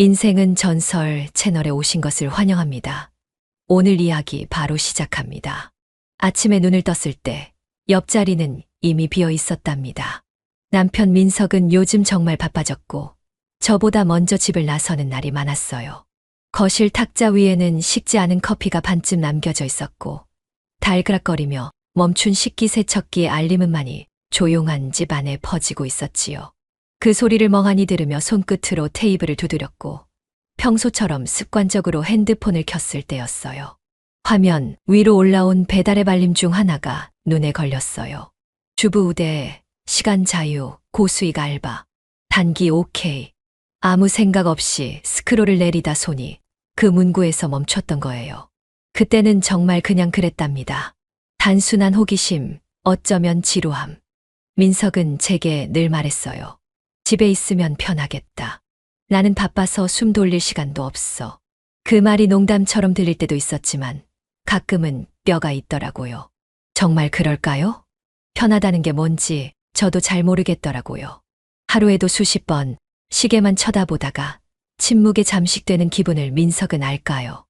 인생은 전설 채널에 오신 것을 환영합니다. 오늘 이야기 바로 시작합니다. 아침에 눈을 떴을 때 옆자리는 이미 비어 있었답니다. 남편 민석은 요즘 정말 바빠졌고 저보다 먼저 집을 나서는 날이 많았어요. 거실 탁자 위에는 식지 않은 커피가 반쯤 남겨져 있었고 달그락거리며 멈춘 식기세척기의 알림음만이 조용한 집 안에 퍼지고 있었지요. 그 소리를 멍하니 들으며 손끝으로 테이블을 두드렸고 평소처럼 습관적으로 핸드폰을 켰을 때였어요. 화면 위로 올라온 배달의 알림 중 하나가 눈에 걸렸어요. 주부 우대, 시간 자유, 고수익 알바, 단기 오케이. 아무 생각 없이 스크롤을 내리다 손이 그 문구에서 멈췄던 거예요. 그때는 정말 그냥 그랬답니다. 단순한 호기심, 어쩌면 지루함. 민석은 제게 늘 말했어요. 집에 있으면 편하겠다. 나는 바빠서 숨 돌릴 시간도 없어. 그 말이 농담처럼 들릴 때도 있었지만 가끔은 뼈가 있더라고요. 정말 그럴까요? 편하다는 게 뭔지 저도 잘 모르겠더라고요. 하루에도 수십 번 시계만 쳐다보다가 침묵에 잠식되는 기분을 민석은 알까요?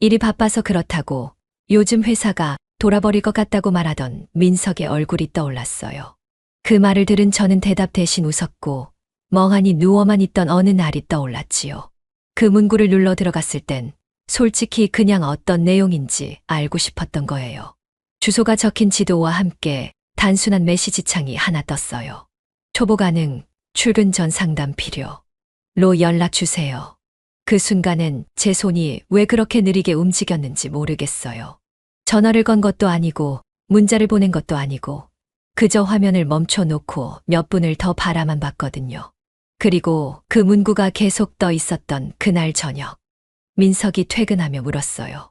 일이 바빠서 그렇다고 요즘 회사가 돌아버릴 것 같다고 말하던 민석의 얼굴이 떠올랐어요. 그 말을 들은 저는 대답 대신 웃었고 멍하니 누워만 있던 어느 날이 떠올랐지요. 그 문구를 눌러 들어갔을 땐 솔직히 그냥 어떤 내용인지 알고 싶었던 거예요. 주소가 적힌 지도와 함께 단순한 메시지 창이 하나 떴어요. 초보 가능, 출근 전 상담 필요. 로 연락 주세요. 그 순간엔 제 손이 왜 그렇게 느리게 움직였는지 모르겠어요. 전화를 건 것도 아니고 문자를 보낸 것도 아니고 그저 화면을 멈춰놓고 몇 분을 더 바라만 봤거든요. 그리고 그 문구가 계속 떠 있었던 그날 저녁. 민석이 퇴근하며 물었어요.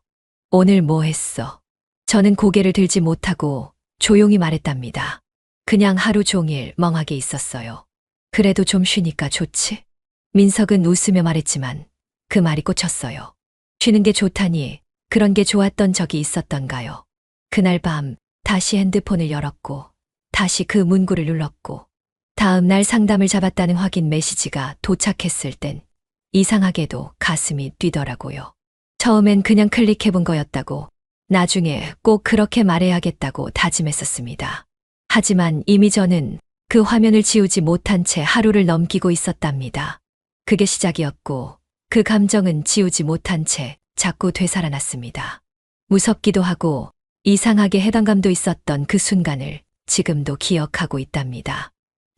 오늘 뭐 했어? 저는 고개를 들지 못하고 조용히 말했답니다. 그냥 하루 종일 멍하게 있었어요. 그래도 좀 쉬니까 좋지? 민석은 웃으며 말했지만 그 말이 꽂혔어요. 쉬는 게 좋다니 그런 게 좋았던 적이 있었던가요? 그날 밤 다시 핸드폰을 열었고 다시 그 문구를 눌렀고 다음 날 상담을 잡았다는 확인 메시지가 도착했을 땐 이상하게도 가슴이 뛰더라고요. 처음엔 그냥 클릭해본 거였다고 나중에 꼭 그렇게 말해야겠다고 다짐했었습니다. 하지만 이미 저는 그 화면을 지우지 못한 채 하루를 넘기고 있었답니다. 그게 시작이었고 그 감정은 지우지 못한 채 자꾸 되살아났습니다. 무섭기도 하고 이상하게 해방감도 있었던 그 순간을 지금도 기억하고 있답니다.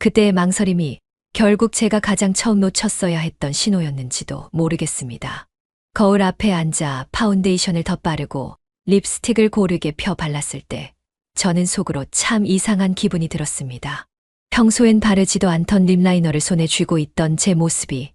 그때의 망설임이 결국 제가 가장 처음 놓쳤어야 했던 신호였는지도 모르겠습니다. 거울 앞에 앉아 파운데이션을 덧바르고 립스틱을 고르게 펴 발랐을 때 저는 속으로 참 이상한 기분이 들었습니다. 평소엔 바르지도 않던 립라이너를 손에 쥐고 있던 제 모습이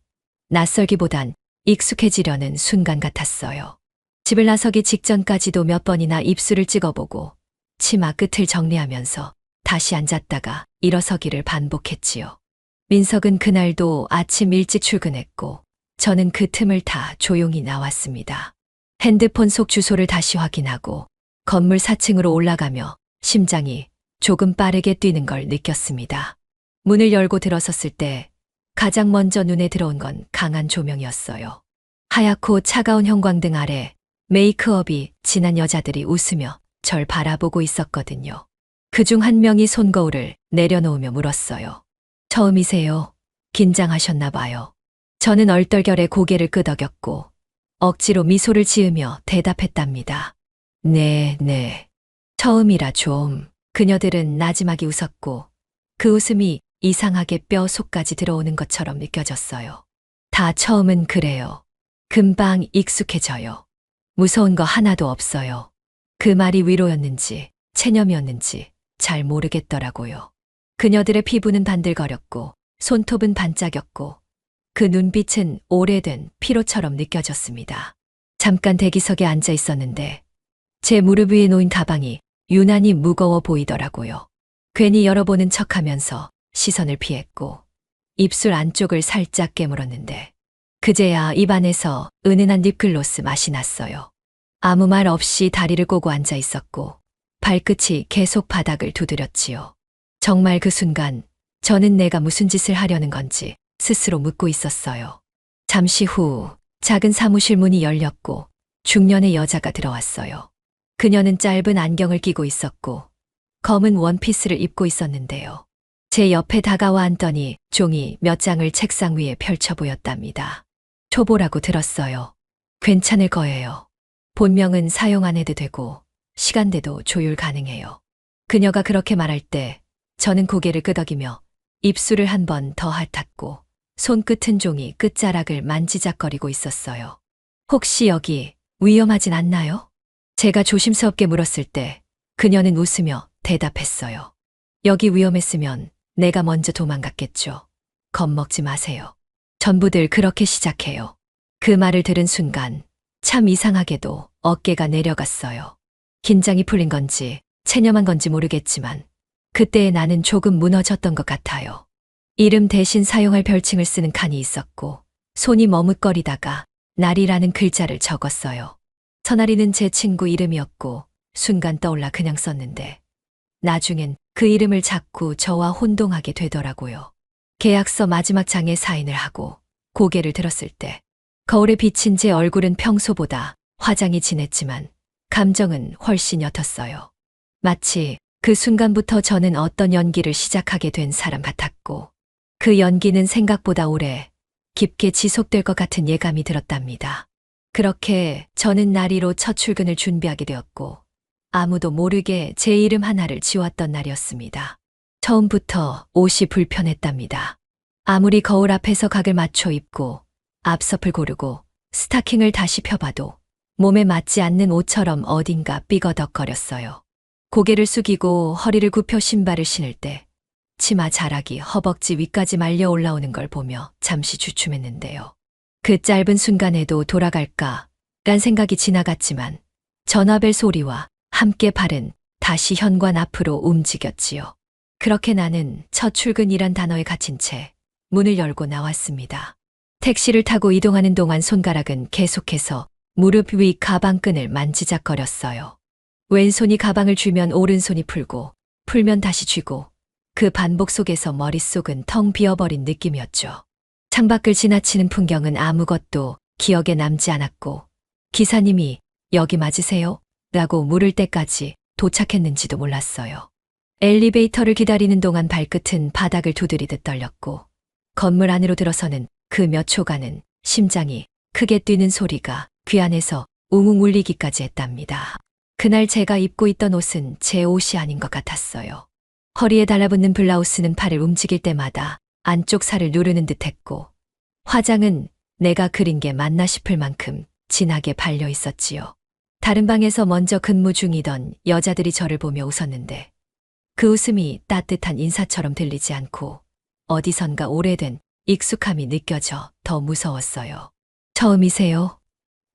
낯설기보단 익숙해지려는 순간 같았어요. 집을 나서기 직전까지도 몇 번이나 입술을 찍어보고 치마 끝을 정리하면서 다시 앉았다가 일어서기를 반복했지요. 민석은 그날도 아침 일찍 출근했고 저는 그 틈을 타 조용히 나왔습니다. 핸드폰 속 주소를 다시 확인하고 건물 4층으로 올라가며 심장이 조금 빠르게 뛰는 걸 느꼈습니다. 문을 열고 들어섰을 때 가장 먼저 눈에 들어온 건 강한 조명이었어요. 하얗고 차가운 형광등 아래 메이크업이 진한 여자들이 웃으며 절 바라보고 있었거든요. 그중 한 명이 손거울을 내려놓으며 물었어요. 처음이세요? 긴장하셨나 봐요. 저는 얼떨결에 고개를 끄덕였고 억지로 미소를 지으며 대답했답니다. 네. 처음이라 좀. 그녀들은 나지막이 웃었고 그 웃음이 이상하게 뼈 속까지 들어오는 것처럼 느껴졌어요. 다 처음은 그래요. 금방 익숙해져요. 무서운 거 하나도 없어요. 그 말이 위로였는지 체념이었는지 잘 모르겠더라고요. 그녀들의 피부는 반들거렸고 손톱은 반짝였고 그 눈빛은 오래된 피로처럼 느껴졌습니다. 잠깐 대기석에 앉아 있었는데 제 무릎 위에 놓인 가방이 유난히 무거워 보이더라고요. 괜히 열어보는 척하면서 시선을 피했고 입술 안쪽을 살짝 깨물었는데 그제야 입안에서 은은한 립글로스 맛이 났어요. 아무 말 없이 다리를 꼬고 앉아 있었고 발끝이 계속 바닥을 두드렸지요. 정말 그 순간 저는 내가 무슨 짓을 하려는 건지 스스로 묻고 있었어요. 잠시 후 작은 사무실 문이 열렸고 중년의 여자가 들어왔어요. 그녀는 짧은 안경을 끼고 있었고 검은 원피스를 입고 있었는데요. 제 옆에 다가와 앉더니 종이 몇 장을 책상 위에 펼쳐 보였답니다. 초보라고 들었어요. 괜찮을 거예요. 본명은 사용 안 해도 되고 시간대도 조율 가능해요. 그녀가 그렇게 말할 때 저는 고개를 끄덕이며 입술을 한 번 더 핥았고 손끝은 종이 끝자락을 만지작거리고 있었어요. 혹시 여기 위험하진 않나요? 제가 조심스럽게 물었을 때 그녀는 웃으며 대답했어요. 여기 위험했으면 내가 먼저 도망갔겠죠. 겁먹지 마세요. 전부들 그렇게 시작해요. 그 말을 들은 순간 참 이상하게도 어깨가 내려갔어요. 긴장이 풀린 건지 체념한 건지 모르겠지만 그때의 나는 조금 무너졌던 것 같아요. 이름 대신 사용할 별칭을 쓰는 칸이 있었고 손이 머뭇거리다가 날이라는 글자를 적었어요. 선아리는 제 친구 이름이었고 순간 떠올라 그냥 썼는데 나중엔 그 이름을 자꾸 저와 혼동하게 되더라고요. 계약서 마지막 장에 사인을 하고 고개를 들었을 때 거울에 비친 제 얼굴은 평소보다 화장이 진했지만 감정은 훨씬 옅었어요. 마치 그 순간부터 저는 어떤 연기를 시작하게 된 사람 같았고 그 연기는 생각보다 오래 깊게 지속될 것 같은 예감이 들었답니다. 그렇게 저는 나리로 첫 출근을 준비하게 되었고 아무도 모르게 제 이름 하나를 지웠던 날이었습니다. 처음부터 옷이 불편했답니다. 아무리 거울 앞에서 각을 맞춰 입고 앞섭을 고르고 스타킹을 다시 펴봐도 몸에 맞지 않는 옷처럼 어딘가 삐거덕거렸어요. 고개를 숙이고 허리를 굽혀 신발을 신을 때 치마 자락이 허벅지 위까지 말려 올라오는 걸 보며 잠시 주춤했는데요. 그 짧은 순간에도 돌아갈까? 란 생각이 지나갔지만 전화벨 소리와 함께 발은 다시 현관 앞으로 움직였지요. 그렇게 나는 첫 출근이란 단어에 갇힌 채 문을 열고 나왔습니다. 택시를 타고 이동하는 동안 손가락은 계속해서 무릎 위 가방끈을 만지작거렸어요. 왼손이 가방을 쥐면 오른손이 풀면 다시 쥐고 그 반복 속에서 머릿속은 텅 비어버린 느낌이었죠. 창밖을 지나치는 풍경은 아무것도 기억에 남지 않았고 기사님이 여기 맞으세요? 라고 물을 때까지 도착했는지도 몰랐어요. 엘리베이터를 기다리는 동안 발끝은 바닥을 두드리듯 떨렸고 건물 안으로 들어서는 그 몇 초간은 심장이 크게 뛰는 소리가 귀 안에서 웅웅 울리기까지 했답니다. 그날 제가 입고 있던 옷은 제 옷이 아닌 것 같았어요. 허리에 달라붙는 블라우스는 팔을 움직일 때마다 안쪽 살을 누르는 듯했고 화장은 내가 그린 게 맞나 싶을 만큼 진하게 발려 있었지요. 다른 방에서 먼저 근무 중이던 여자들이 저를 보며 웃었는데 그 웃음이 따뜻한 인사처럼 들리지 않고 어디선가 오래된 익숙함이 느껴져 더 무서웠어요. 처음이세요?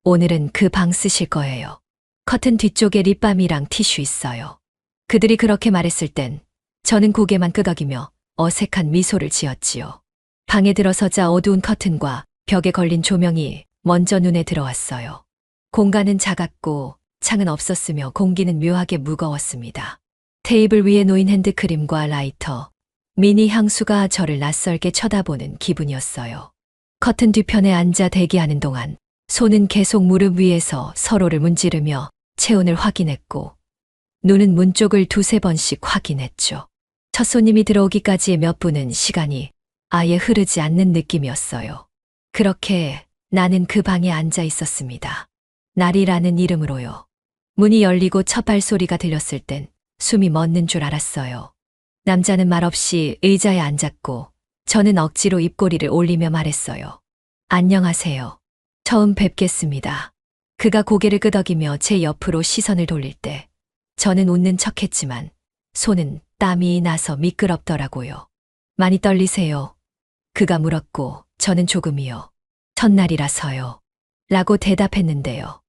오늘은 그 방 쓰실 거예요. 커튼 뒤쪽에 립밤이랑 티슈 있어요. 그들이 그렇게 말했을 땐 저는 고개만 끄덕이며 어색한 미소를 지었지요. 방에 들어서자 어두운 커튼과 벽에 걸린 조명이 먼저 눈에 들어왔어요. 공간은 작았고 창은 없었으며 공기는 묘하게 무거웠습니다. 테이블 위에 놓인 핸드크림과 라이터, 미니 향수가 저를 낯설게 쳐다보는 기분이었어요. 커튼 뒤편에 앉아 대기하는 동안 손은 계속 무릎 위에서 서로를 문지르며 체온을 확인했고 눈은 문 쪽을 두세 번씩 확인했죠. 첫 손님이 들어오기까지의 몇 분은 시간이 아예 흐르지 않는 느낌이었어요. 그렇게 나는 그 방에 앉아 있었습니다. 날이라는 이름으로요. 문이 열리고 첫 발소리가 들렸을 땐 숨이 멎는 줄 알았어요. 남자는 말없이 의자에 앉았고 저는 억지로 입꼬리를 올리며 말했어요. 안녕하세요. 처음 뵙겠습니다. 그가 고개를 끄덕이며 제 옆으로 시선을 돌릴 때 저는 웃는 척했지만 손은 땀이 나서 미끄럽더라고요. 많이 떨리세요? 그가 물었고 저는 조금이요. 첫날이라서요. 라고 대답했는데요.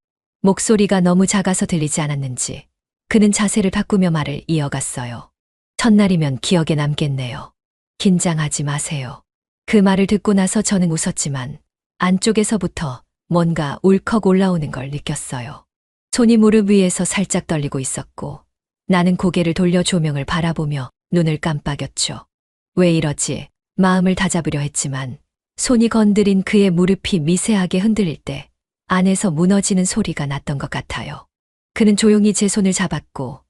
목소리가 너무 작아서 들리지 않았는지 그는 자세를 바꾸며 말을 이어갔어요. 첫날이면 기억에 남겠네요. 긴장하지 마세요. 그 말을 듣고 나서 저는 웃었지만 안쪽에서부터 뭔가 울컥 올라오는 걸 느꼈어요. 손이 무릎 위에서 살짝 떨리고 있었고 나는 고개를 돌려 조명을 바라보며 눈을 깜빡였죠. 왜 이러지? 마음을 다잡으려 했지만 손이 건드린 그의 무릎이 미세하게 흔들릴 때 안에서 무너지는 소리가 났던 것 같아요. 그는 조용히 제 손을 잡았고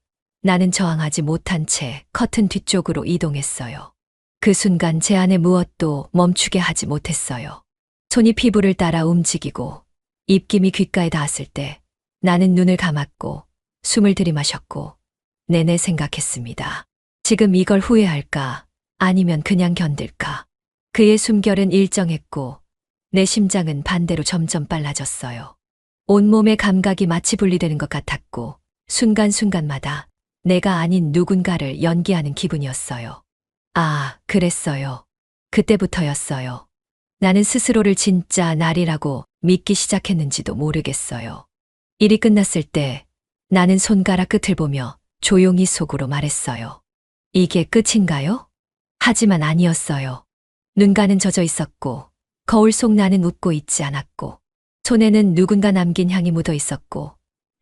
나는 저항하지 못한 채 커튼 뒤쪽으로 이동했어요. 그 순간 제 안에 무엇도 멈추게 하지 못했어요. 손이 피부를 따라 움직이고 입김이 귓가에 닿았을 때 나는 눈을 감았고 숨을 들이마셨고 내내 생각했습니다. 지금 이걸 후회할까? 아니면 그냥 견딜까? 그의 숨결은 일정했고 내 심장은 반대로 점점 빨라졌어요. 온몸의 감각이 마치 분리되는 것 같았고 순간순간마다 내가 아닌 누군가를 연기하는 기분이었어요. 아, 그랬어요. 그때부터였어요. 나는 스스로를 진짜 날이라고 믿기 시작했는지도 모르겠어요. 일이 끝났을 때 나는 손가락 끝을 보며 조용히 속으로 말했어요. 이게 끝인가요? 하지만 아니었어요. 눈가는 젖어 있었고 거울 속 나는 웃고 있지 않았고 손에는 누군가 남긴 향이 묻어 있었고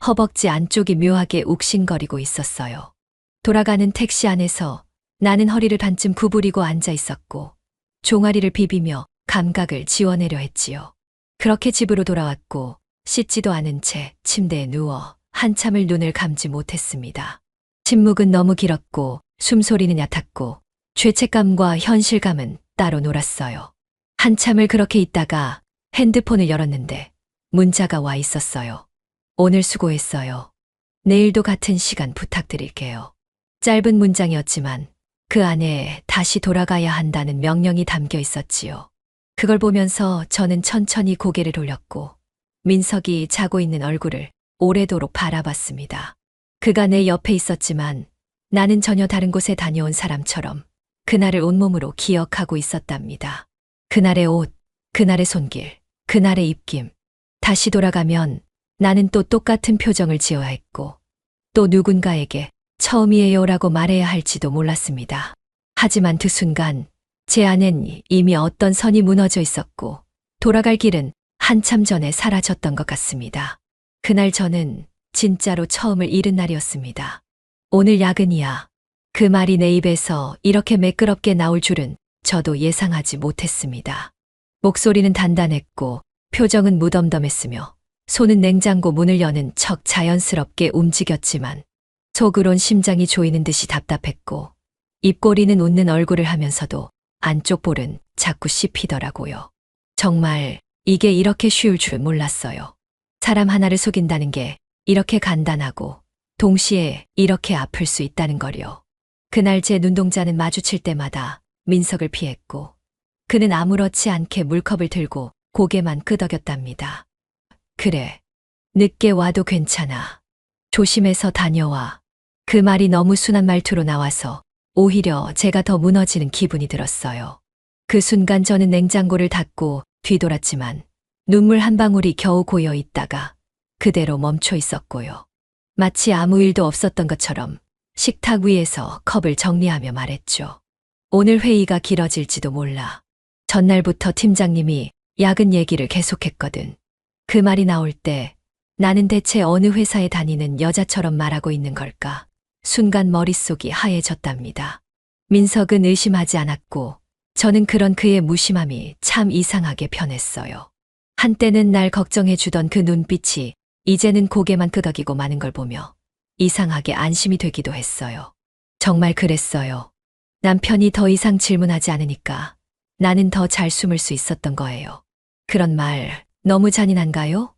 허벅지 안쪽이 묘하게 욱신거리고 있었어요. 돌아가는 택시 안에서 나는 허리를 반쯤 구부리고 앉아 있었고 종아리를 비비며 감각을 지워내려 했지요. 그렇게 집으로 돌아왔고 씻지도 않은 채 침대에 누워 한참을 눈을 감지 못했습니다. 침묵은 너무 길었고 숨소리는 얕았고 죄책감과 현실감은 따로 놀았어요. 한참을 그렇게 있다가 핸드폰을 열었는데 문자가 와 있었어요. 오늘 수고했어요. 내일도 같은 시간 부탁드릴게요. 짧은 문장이었지만 그 안에 다시 돌아가야 한다는 명령이 담겨 있었지요. 그걸 보면서 저는 천천히 고개를 돌렸고 민석이 자고 있는 얼굴을 오래도록 바라봤습니다. 그가 내 옆에 있었지만 나는 전혀 다른 곳에 다녀온 사람처럼 그날을 온몸으로 기억하고 있었답니다. 그날의 옷, 그날의 손길, 그날의 입김. 다시 돌아가면 나는 또 똑같은 표정을 지어야 했고 또 누군가에게 처음이에요라고 말해야 할지도 몰랐습니다. 하지만 그 순간 제 안엔 이미 어떤 선이 무너져 있었고 돌아갈 길은 한참 전에 사라졌던 것 같습니다. 그날 저는 진짜로 처음을 잃은 날이었습니다. 오늘 야근이야. 그 말이 내 입에서 이렇게 매끄럽게 나올 줄은 저도 예상하지 못했습니다. 목소리는 단단했고 표정은 무덤덤했으며 손은 냉장고 문을 여는 척 자연스럽게 움직였지만 속으론 심장이 조이는 듯이 답답했고 입꼬리는 웃는 얼굴을 하면서도 안쪽 볼은 자꾸 씹히더라고요. 정말 이게 이렇게 쉬울 줄 몰랐어요. 사람 하나를 속인다는 게 이렇게 간단하고 동시에 이렇게 아플 수 있다는 걸요. 그날 제 눈동자는 마주칠 때마다 민석을 피했고 그는 아무렇지 않게 물컵을 들고 고개만 끄덕였답니다. 그래, 늦게 와도 괜찮아. 조심해서 다녀와. 그 말이 너무 순한 말투로 나와서 오히려 제가 더 무너지는 기분이 들었어요. 그 순간 저는 냉장고를 닫고 뒤돌았지만 눈물 한 방울이 겨우 고여 있다가 그대로 멈춰 있었고요. 마치 아무 일도 없었던 것처럼 식탁 위에서 컵을 정리하며 말했죠. 오늘 회의가 길어질지도 몰라. 전날부터 팀장님이 야근 얘기를 계속했거든. 그 말이 나올 때 나는 대체 어느 회사에 다니는 여자처럼 말하고 있는 걸까? 순간 머릿속이 하얘졌답니다. 민석은 의심하지 않았고 저는 그런 그의 무심함이 참 이상하게 편했어요. 한때는 날 걱정해 주던 그 눈빛이 이제는 고개만 끄덕이고 마는 걸 보며 이상하게 안심이 되기도 했어요. 정말 그랬어요. 남편이 더 이상 질문하지 않으니까 나는 더 잘 숨을 수 있었던 거예요. 그런 말 너무 잔인한가요?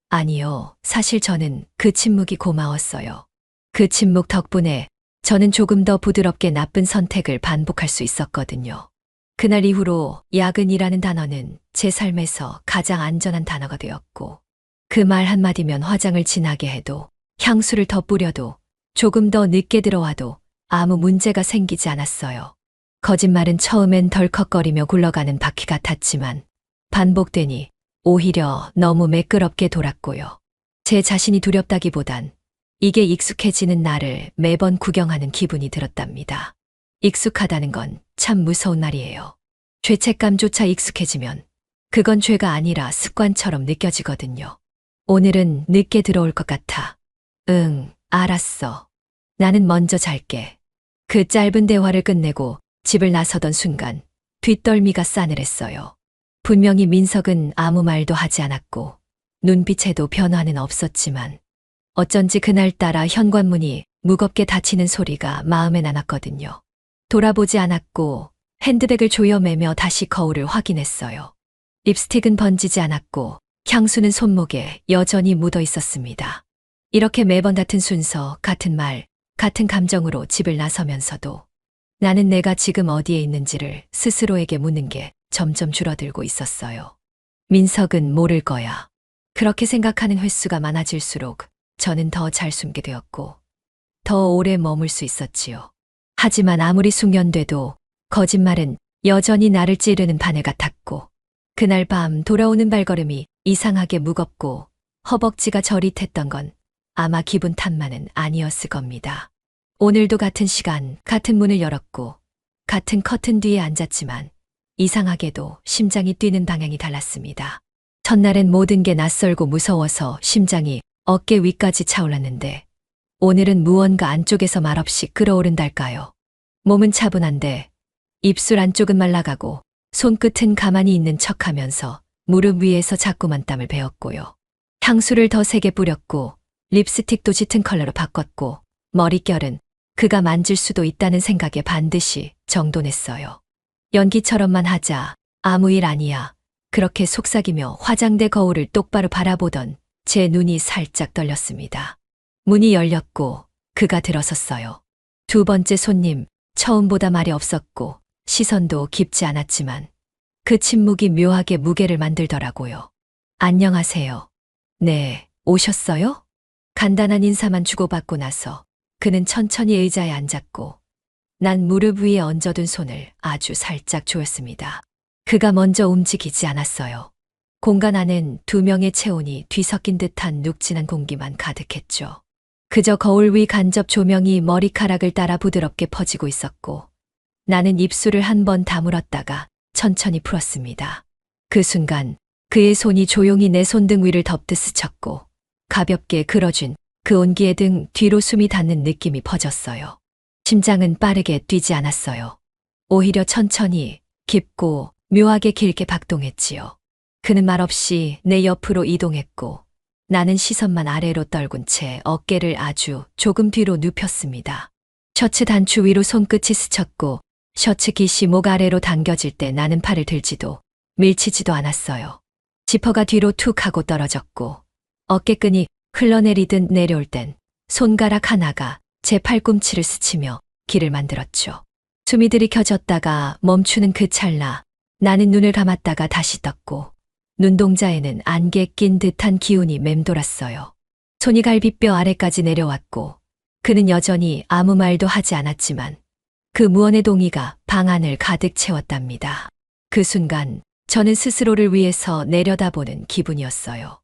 아니요. 사실 저는 그 침묵이 고마웠어요. 그 침묵 덕분에 저는 조금 더 부드럽게 나쁜 선택을 반복할 수 있었거든요. 그날 이후로 야근이라는 단어는 제 삶에서 가장 안전한 단어가 되었고 그 말 한마디면 화장을 진하게 해도 향수를 더 뿌려도 조금 더 늦게 들어와도 아무 문제가 생기지 않았어요. 거짓말은 처음엔 덜컥거리며 굴러가는 바퀴 같았지만 반복되니 오히려 너무 매끄럽게 돌았고요. 제 자신이 두렵다기보단 이게 익숙해지는 나를 매번 구경하는 기분이 들었답니다. 익숙하다는 건 참 무서운 말이에요. 죄책감조차 익숙해지면 그건 죄가 아니라 습관처럼 느껴지거든요. 오늘은 늦게 들어올 것 같아. 응, 알았어. 나는 먼저 잘게. 그 짧은 대화를 끝내고 집을 나서던 순간 뒷덜미가 싸늘했어요. 분명히 민석은 아무 말도 하지 않았고 눈빛에도 변화는 없었지만 어쩐지 그날따라 현관문이 무겁게 닫히는 소리가 마음에 남았거든요. 돌아보지 않았고 핸드백을 조여매며 다시 거울을 확인했어요. 립스틱은 번지지 않았고 향수는 손목에 여전히 묻어 있었습니다. 이렇게 매번 같은 순서, 같은 말, 같은 감정으로 집을 나서면서도 나는 내가 지금 어디에 있는지를 스스로에게 묻는 게 점점 줄어들고 있었어요. 민석은 모를 거야. 그렇게 생각하는 횟수가 많아질수록 저는 더 잘 숨게 되었고 더 오래 머물 수 있었지요. 하지만 아무리 숙련돼도 거짓말은 여전히 나를 찌르는 바늘 같았고 그날 밤 돌아오는 발걸음이 이상하게 무겁고 허벅지가 저릿했던 건 아마 기분 탓만은 아니었을 겁니다. 오늘도 같은 시간, 같은 문을 열었고 같은 커튼 뒤에 앉았지만 이상하게도 심장이 뛰는 방향이 달랐습니다. 첫날엔 모든 게 낯설고 무서워서 심장이 어깨 위까지 차올랐는데 오늘은 무언가 안쪽에서 말없이 끓어오른달까요. 몸은 차분한데 입술 안쪽은 말라가고 손끝은 가만히 있는 척하면서 무릎 위에서 자꾸만 땀을 베었고요. 향수를 더 세게 뿌렸고 립스틱도 짙은 컬러로 바꿨고 머릿결은 그가 만질 수도 있다는 생각에 반드시 정돈했어요. 연기처럼만 하자. 아무 일 아니야. 그렇게 속삭이며 화장대 거울을 똑바로 바라보던 제 눈이 살짝 떨렸습니다. 문이 열렸고 그가 들어섰어요. 두 번째 손님, 처음보다 말이 없었고 시선도 깊지 않았지만 그 침묵이 묘하게 무게를 만들더라고요. 안녕하세요. 네, 오셨어요? 간단한 인사만 주고받고 나서 그는 천천히 의자에 앉았고 난 무릎 위에 얹어둔 손을 아주 살짝 조였습니다. 그가 먼저 움직이지 않았어요. 공간 안엔 두 명의 체온이 뒤섞인 듯한 눅진한 공기만 가득했죠. 그저 거울 위 간접 조명이 머리카락을 따라 부드럽게 퍼지고 있었고 나는 입술을 한 번 다물었다가 천천히 풀었습니다. 그 순간 그의 손이 조용히 내 손등 위를 덮듯 스쳤고 가볍게 그어준 그 온기에 등 뒤로 숨이 닿는 느낌이 퍼졌어요. 심장은 빠르게 뛰지 않았어요. 오히려 천천히 깊고 묘하게 길게 박동했지요. 그는 말없이 내 옆으로 이동했고 나는 시선만 아래로 떨군 채 어깨를 아주 조금 뒤로 눕혔습니다. 셔츠 단추 위로 손끝이 스쳤고 셔츠 깃이 목 아래로 당겨질 때 나는 팔을 들지도 밀치지도 않았어요. 지퍼가 뒤로 툭 하고 떨어졌고 어깨끈이 흘러내리듯 내려올 땐 손가락 하나가 제 팔꿈치를 스치며 길을 만들었죠. 숨이 들이켜졌다가 멈추는 그 찰나 나는 눈을 감았다가 다시 떴고 눈동자에는 안개 낀 듯한 기운이 맴돌았어요. 손이 갈비뼈 아래까지 내려왔고 그는 여전히 아무 말도 하지 않았지만 그 무언의 동의가 방 안을 가득 채웠답니다. 그 순간 저는 스스로를 위해서 내려다보는 기분이었어요.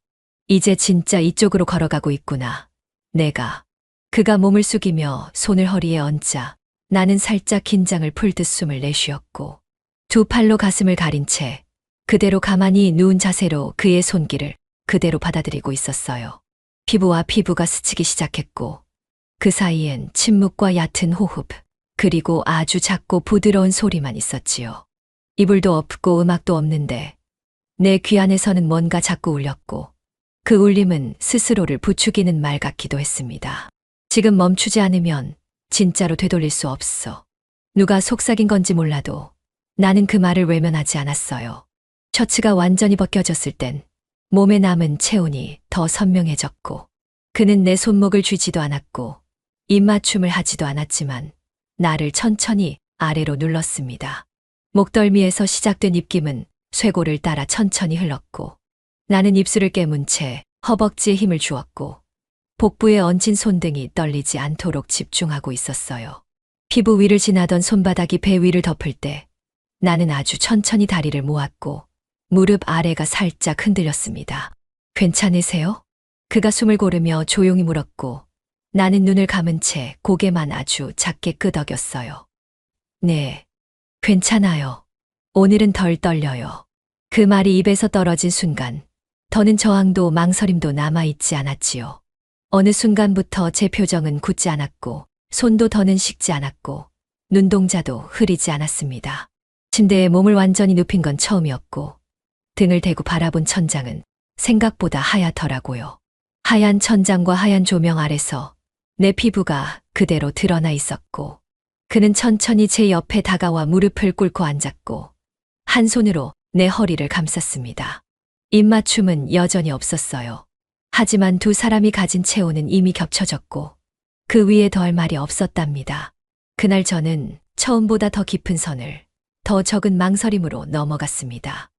이제 진짜 이쪽으로 걸어가고 있구나. 내가. 그가 몸을 숙이며 손을 허리에 얹자 나는 살짝 긴장을 풀듯 숨을 내쉬었고 두 팔로 가슴을 가린 채 그대로 가만히 누운 자세로 그의 손길을 그대로 받아들이고 있었어요. 피부와 피부가 스치기 시작했고 그 사이엔 침묵과 얕은 호흡 그리고 아주 작고 부드러운 소리만 있었지요. 이불도 없고 음악도 없는데 내 귀 안에서는 뭔가 자꾸 울렸고 그 울림은 스스로를 부추기는 말 같기도 했습니다. 지금 멈추지 않으면 진짜로 되돌릴 수 없어. 누가 속삭인 건지 몰라도 나는 그 말을 외면하지 않았어요. 셔츠가 완전히 벗겨졌을 땐 몸에 남은 체온이 더 선명해졌고 그는 내 손목을 쥐지도 않았고 입맞춤을 하지도 않았지만 나를 천천히 아래로 눌렀습니다. 목덜미에서 시작된 입김은 쇄골을 따라 천천히 흘렀고 나는 입술을 깨문 채 허벅지에 힘을 주었고 복부에 얹힌 손등이 떨리지 않도록 집중하고 있었어요. 피부 위를 지나던 손바닥이 배 위를 덮을 때 나는 아주 천천히 다리를 모았고 무릎 아래가 살짝 흔들렸습니다. 괜찮으세요? 그가 숨을 고르며 조용히 물었고 나는 눈을 감은 채 고개만 아주 작게 끄덕였어요. 네, 괜찮아요. 오늘은 덜 떨려요. 그 말이 입에서 떨어진 순간 더는 저항도 망설임도 남아있지 않았지요. 어느 순간부터 제 표정은 굳지 않았고 손도 더는 식지 않았고 눈동자도 흐리지 않았습니다. 침대에 몸을 완전히 눕힌 건 처음이었고 등을 대고 바라본 천장은 생각보다 하얗더라고요. 하얀 천장과 하얀 조명 아래서 내 피부가 그대로 드러나 있었고, 그는 천천히 제 옆에 다가와 무릎을 꿇고 앉았고, 한 손으로 내 허리를 감쌌습니다. 입맞춤은 여전히 없었어요. 하지만 두 사람이 가진 체온은 이미 겹쳐졌고, 그 위에 더할 말이 없었답니다. 그날 저는 처음보다 더 깊은 선을, 더 적은 망설임으로 넘어갔습니다.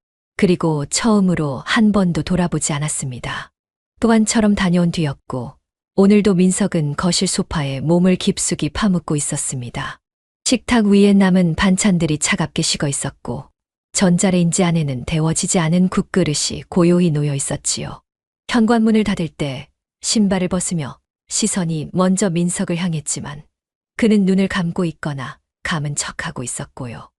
그리고 처음으로 한 번도 돌아보지 않았습니다. 또한처럼 다녀온 뒤였고, 오늘도 민석은 거실 소파에 몸을 깊숙이 파묻고 있었습니다. 식탁 위에 남은 반찬들이 차갑게 식어 있었고, 전자레인지 안에는 데워지지 않은 국그릇이 고요히 놓여 있었지요. 현관문을 닫을 때 신발을 벗으며 시선이 먼저 민석을 향했지만, 그는 눈을 감고 있거나 감은 척하고 있었고요.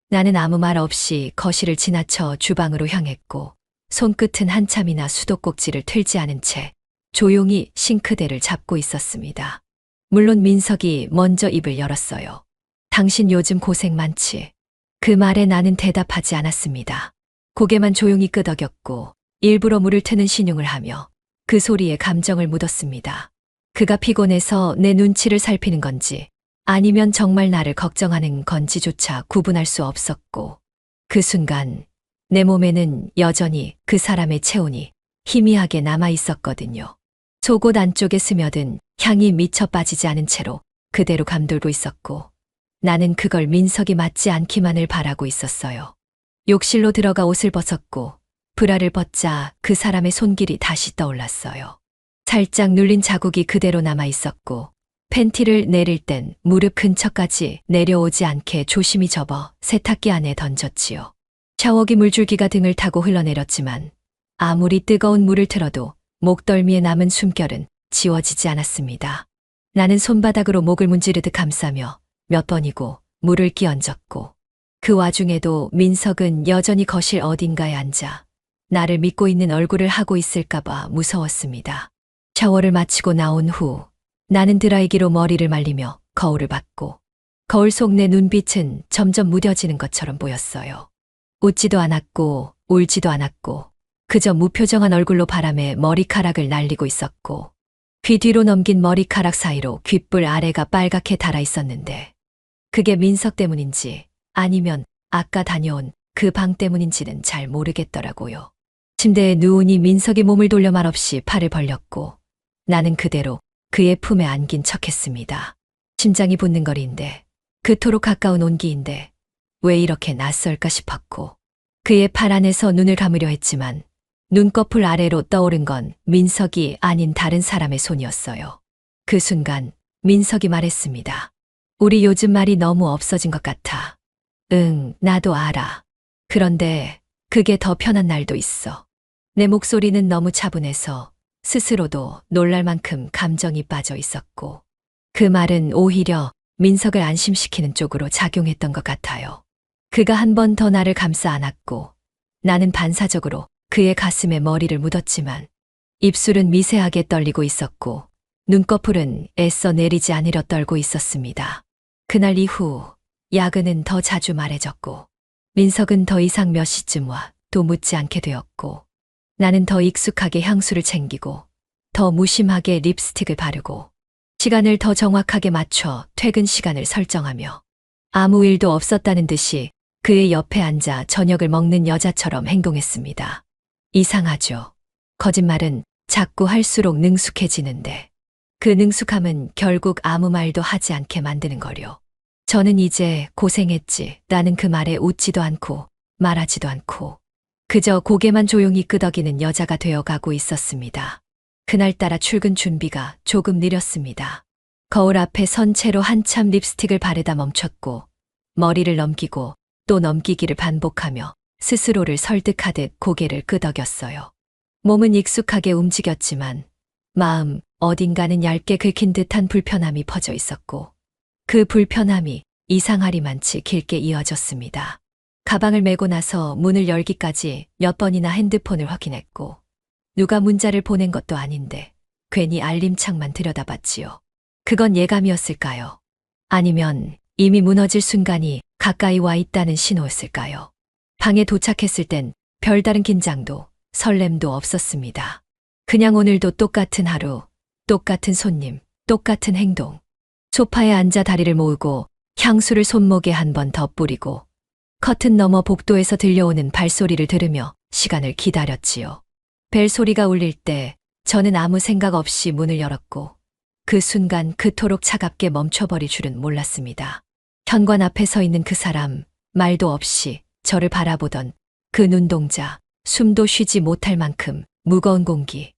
나는 아무 말 없이 거실을 지나쳐 주방으로 향했고, 손끝은 한참이나 수도꼭지를 틀지 않은 채 조용히 싱크대를 잡고 있었습니다. 물론 민석이 먼저 입을 열었어요. 당신 요즘 고생 많지? 그 말에 나는 대답하지 않았습니다. 고개만 조용히 끄덕였고 일부러 물을 트는 신용을 하며 그 소리에 감정을 묻었습니다. 그가 피곤해서 내 눈치를 살피는 건지 아니면 정말 나를 걱정하는 건지조차 구분할 수 없었고, 그 순간 내 몸에는 여전히 그 사람의 체온이 희미하게 남아 있었거든요. 속옷 안쪽에 스며든 향이 미처 빠지지 않은 채로 그대로 감돌고 있었고, 나는 그걸 민석이 맞지 않기만을 바라고 있었어요. 욕실로 들어가 옷을 벗었고 브라를 벗자 그 사람의 손길이 다시 떠올랐어요. 살짝 눌린 자국이 그대로 남아 있었고, 팬티를 내릴 땐 무릎 근처까지 내려오지 않게 조심히 접어 세탁기 안에 던졌지요. 샤워기 물줄기가 등을 타고 흘러내렸지만 아무리 뜨거운 물을 틀어도 목덜미에 남은 숨결은 지워지지 않았습니다. 나는 손바닥으로 목을 문지르듯 감싸며 몇 번이고 물을 끼얹었고, 그 와중에도 민석은 여전히 거실 어딘가에 앉아 나를 믿고 있는 얼굴을 하고 있을까봐 무서웠습니다. 샤워를 마치고 나온 후 나는 드라이기로 머리를 말리며 거울을 봤고, 거울 속 내 눈빛은 점점 무뎌지는 것처럼 보였어요. 웃지도 않았고 울지도 않았고 그저 무표정한 얼굴로 바람에 머리카락을 날리고 있었고, 귀 뒤로 넘긴 머리카락 사이로 귓불 아래가 빨갛게 달아 있었는데, 그게 민석 때문인지 아니면 아까 다녀온 그 방 때문인지는 잘 모르겠더라고요. 침대에 누우니 민석이 몸을 돌려 말없이 팔을 벌렸고, 나는 그대로 그의 품에 안긴 척했습니다. 심장이 붙는거리인데, 그토록 가까운 온기인데 왜 이렇게 낯설까 싶었고, 그의 팔 안에서 눈을 감으려 했지만 눈꺼풀 아래로 떠오른 건 민석이 아닌 다른 사람의 손이었어요. 그 순간 민석이 말했습니다. 우리 요즘 말이 너무 없어진 것 같아. 응, 나도 알아. 그런데 그게 더 편한 날도 있어. 내 목소리는 너무 차분해서 스스로도 놀랄 만큼 감정이 빠져 있었고, 그 말은 오히려 민석을 안심시키는 쪽으로 작용했던 것 같아요. 그가 한 번 더 나를 감싸 안았고, 나는 반사적으로 그의 가슴에 머리를 묻었지만 입술은 미세하게 떨리고 있었고 눈꺼풀은 애써 내리지 않으려 떨고 있었습니다. 그날 이후 야근은 더 자주 말해졌고, 민석은 더 이상 몇 시쯤 와 또 묻지 않게 되었고, 나는 더 익숙하게 향수를 챙기고 더 무심하게 립스틱을 바르고 시간을 더 정확하게 맞춰 퇴근 시간을 설정하며 아무 일도 없었다는 듯이 그의 옆에 앉아 저녁을 먹는 여자처럼 행동했습니다. 이상하죠. 거짓말은 자꾸 할수록 능숙해지는데 그 능숙함은 결국 아무 말도 하지 않게 만드는 거려. 저는 이제 고생했지 라는 그 말에 웃지도 않고 말하지도 않고 그저 고개만 조용히 끄덕이는 여자가 되어가고 있었습니다. 그날따라 출근 준비가 조금 느렸습니다. 거울 앞에 선 채로 한참 립스틱을 바르다 멈췄고 머리를 넘기고 또 넘기기를 반복하며 스스로를 설득하듯 고개를 끄덕였어요. 몸은 익숙하게 움직였지만 마음 어딘가는 얇게 긁힌 듯한 불편함이 퍼져 있었고, 그 불편함이 이상하리만치 길게 이어졌습니다. 가방을 메고 나서 문을 열기까지 몇 번이나 핸드폰을 확인했고, 누가 문자를 보낸 것도 아닌데 괜히 알림창만 들여다봤지요. 그건 예감이었을까요? 아니면 이미 무너질 순간이 가까이 와 있다는 신호였을까요? 방에 도착했을 땐 별다른 긴장도 설렘도 없었습니다. 그냥 오늘도 똑같은 하루, 똑같은 손님, 똑같은 행동. 소파에 앉아 다리를 모으고 향수를 손목에 한 번 더 뿌리고 커튼 너머 복도에서 들려오는 발소리를 들으며 시간을 기다렸지요. 벨 소리가 울릴 때 저는 아무 생각 없이 문을 열었고 그 순간 그토록 차갑게 멈춰버릴 줄은 몰랐습니다. 현관 앞에 서 있는 그 사람, 말도 없이 저를 바라보던 그 눈동자, 숨도 쉬지 못할 만큼 무거운 공기.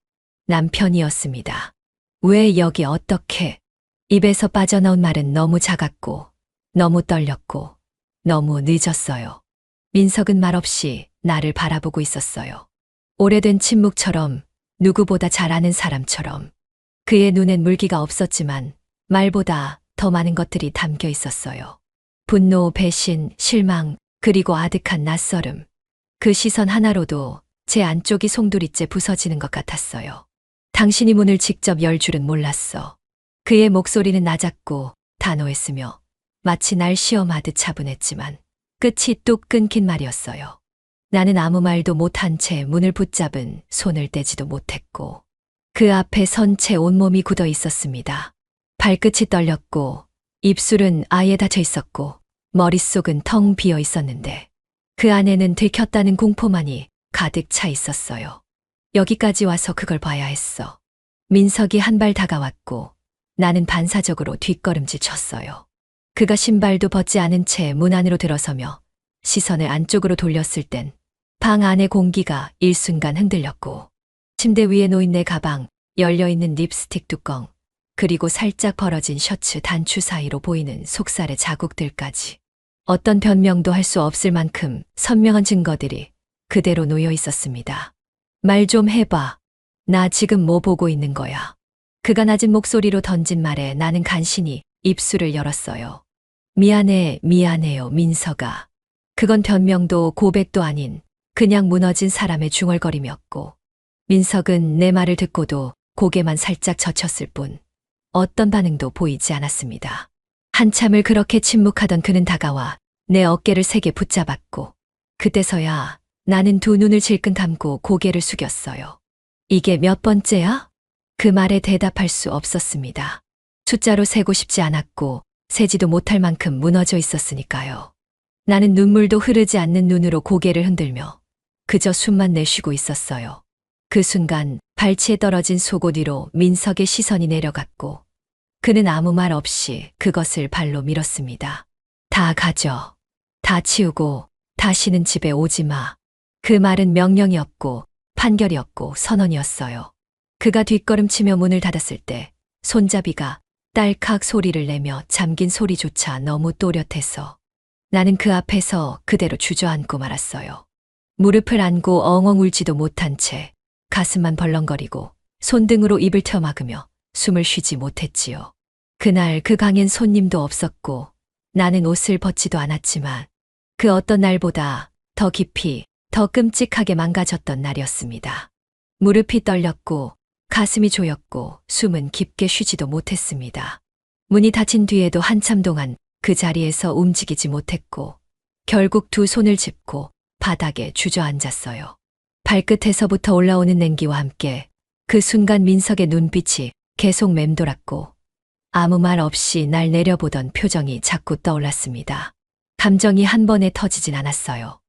남편이었습니다. 왜 여기 어떻게? 입에서 빠져나온 말은 너무 작았고, 너무 떨렸고, 너무 늦었어요. 민석은 말없이 나를 바라보고 있었어요. 오래된 침묵처럼, 누구보다 잘 아는 사람처럼. 그의 눈엔 물기가 없었지만 말보다 더 많은 것들이 담겨 있었어요. 분노, 배신, 실망, 그리고 아득한 낯설음. 그 시선 하나로도 제 안쪽이 송두리째 부서지는 것 같았어요. 당신이 문을 직접 열 줄은 몰랐어. 그의 목소리는 낮았고 단호했으며 마치 날 시험하듯 차분했지만 끝이 뚝 끊긴 말이었어요. 나는 아무 말도 못한 채 문을 붙잡은 손을 떼지도 못했고 그 앞에 선 채 온몸이 굳어 있었습니다. 발끝이 떨렸고 입술은 아예 닫혀 있었고 머릿속은 텅 비어 있었는데 그 안에는 들켰다는 공포만이 가득 차 있었어요. 여기까지 와서 그걸 봐야 했어. 민석이 한 발 다가왔고 나는 반사적으로 뒷걸음질 쳤어요. 그가 신발도 벗지 않은 채 문 안으로 들어서며 시선을 안쪽으로 돌렸을 땐 방 안의 공기가 일순간 흔들렸고 침대 위에 놓인 내 가방, 열려있는 립스틱 뚜껑, 그리고 살짝 벌어진 셔츠 단추 사이로 보이는 속살의 자국들까지 어떤 변명도 할 수 없을 만큼 선명한 증거들이 그대로 놓여 있었습니다. 말 좀 해봐. 나 지금 뭐 보고 있는 거야. 그가 낮은 목소리로 던진 말에 나는 간신히 입술을 열었어요. 미안해요, 민석아. 그건 변명도 고백도 아닌 그냥 무너진 사람의 중얼거림이었고 민석은 내 말을 듣고도 고개만 살짝 젖혔을 뿐 어떤 반응도 보이지 않았습니다. 한참을 그렇게 침묵하던 그는 다가와 내 어깨를 세게 붙잡았고 그때서야 나는 두 눈을 질끈 감고 고개를 숙였어요. 이게 몇 번째야? 그 말에 대답할 수 없었습니다. 숫자로 세고 싶지 않았고 세지도 못할 만큼 무너져 있었으니까요. 나는 눈물도 흐르지 않는 눈으로 고개를 흔들며 그저 숨만 내쉬고 있었어요. 그 순간 발치에 떨어진 속옷 위로 민석의 시선이 내려갔고 그는 아무 말 없이 그것을 발로 밀었습니다. 다 가져. 다 치우고 다시는 집에 오지 마. 그 말은 명령이었고 판결이었고 선언이었어요. 그가 뒷걸음치며 문을 닫았을 때 손잡이가 딸칵 소리를 내며 잠긴 소리조차 너무 또렷해서 나는 그 앞에서 그대로 주저앉고 말았어요. 무릎을 안고 엉엉 울지도 못한 채 가슴만 벌렁거리고 손등으로 입을 텨막으며 숨을 쉬지 못했지요. 그날 그 방엔 손님도 없었고 나는 옷을 벗지도 않았지만 그 어떤 날보다 더 깊이 더 끔찍하게 망가졌던 날이었습니다. 무릎이 떨렸고 가슴이 조였고 숨은 깊게 쉬지도 못했습니다. 문이 닫힌 뒤에도 한참 동안 그 자리에서 움직이지 못했고 결국 두 손을 짚고 바닥에 주저앉았어요. 발끝에서부터 올라오는 냉기와 함께 그 순간 민석의 눈빛이 계속 맴돌았고 아무 말 없이 날 내려보던 표정이 자꾸 떠올랐습니다. 감정이 한 번에 터지진 않았어요.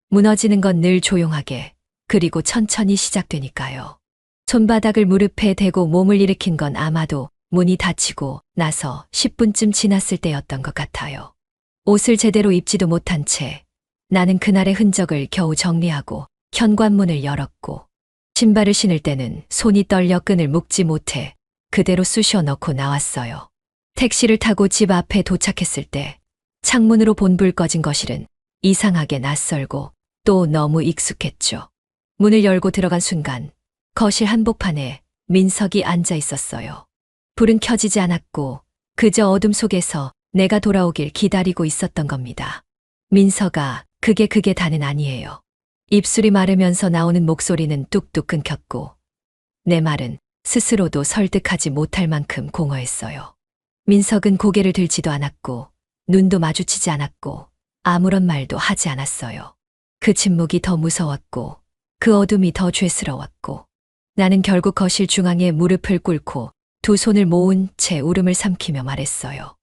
무너지는 건 늘 조용하게 그리고 천천히 시작되니까요. 손바닥을 무릎에 대고 몸을 일으킨 건 아마도 문이 닫히고 나서 10분쯤 지났을 때였던 것 같아요. 옷을 제대로 입지도 못한 채 나는 그날의 흔적을 겨우 정리하고 현관문을 열었고 신발을 신을 때는 손이 떨려 끈을 묶지 못해 그대로 쑤셔 넣고 나왔어요. 택시를 타고 집 앞에 도착했을 때 창문으로 본 불 꺼진 거실은 이상하게 낯설고 또 너무 익숙했죠. 문을 열고 들어간 순간 거실 한복판에 민석이 앉아 있었어요. 불은 켜지지 않았고 그저 어둠 속에서 내가 돌아오길 기다리고 있었던 겁니다. 민석아, 그게 다는 아니에요. 입술이 마르면서 나오는 목소리는 뚝뚝 끊겼고 내 말은 스스로도 설득하지 못할 만큼 공허했어요. 민석은 고개를 들지도 않았고 눈도 마주치지 않았고 아무런 말도 하지 않았어요. 그 침묵이 더 무서웠고 그 어둠이 더 죄스러웠고 나는 결국 거실 중앙에 무릎을 꿇고 두 손을 모은 채 울음을 삼키며 말했어요.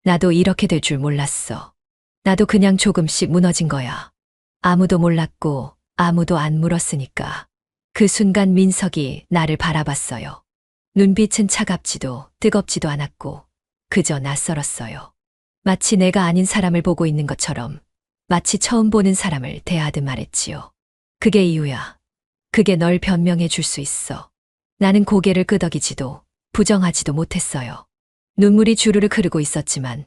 나도 이렇게 될 줄 몰랐어. 나도 그냥 조금씩 무너진 거야. 아무도 몰랐고 아무도 안 물었으니까. 그 순간 민석이 나를 바라봤어요. 눈빛은 차갑지도 뜨겁지도 않았고 그저 낯설었어요. 마치 내가 아닌 사람을 보고 있는 것처럼, 마치 처음 보는 사람을 대하듯 말했지요. 그게 이유야. 그게 널 변명해 줄 수 있어. 나는 고개를 끄덕이지도 부정하지도 못했어요. 눈물이 주르륵 흐르고 있었지만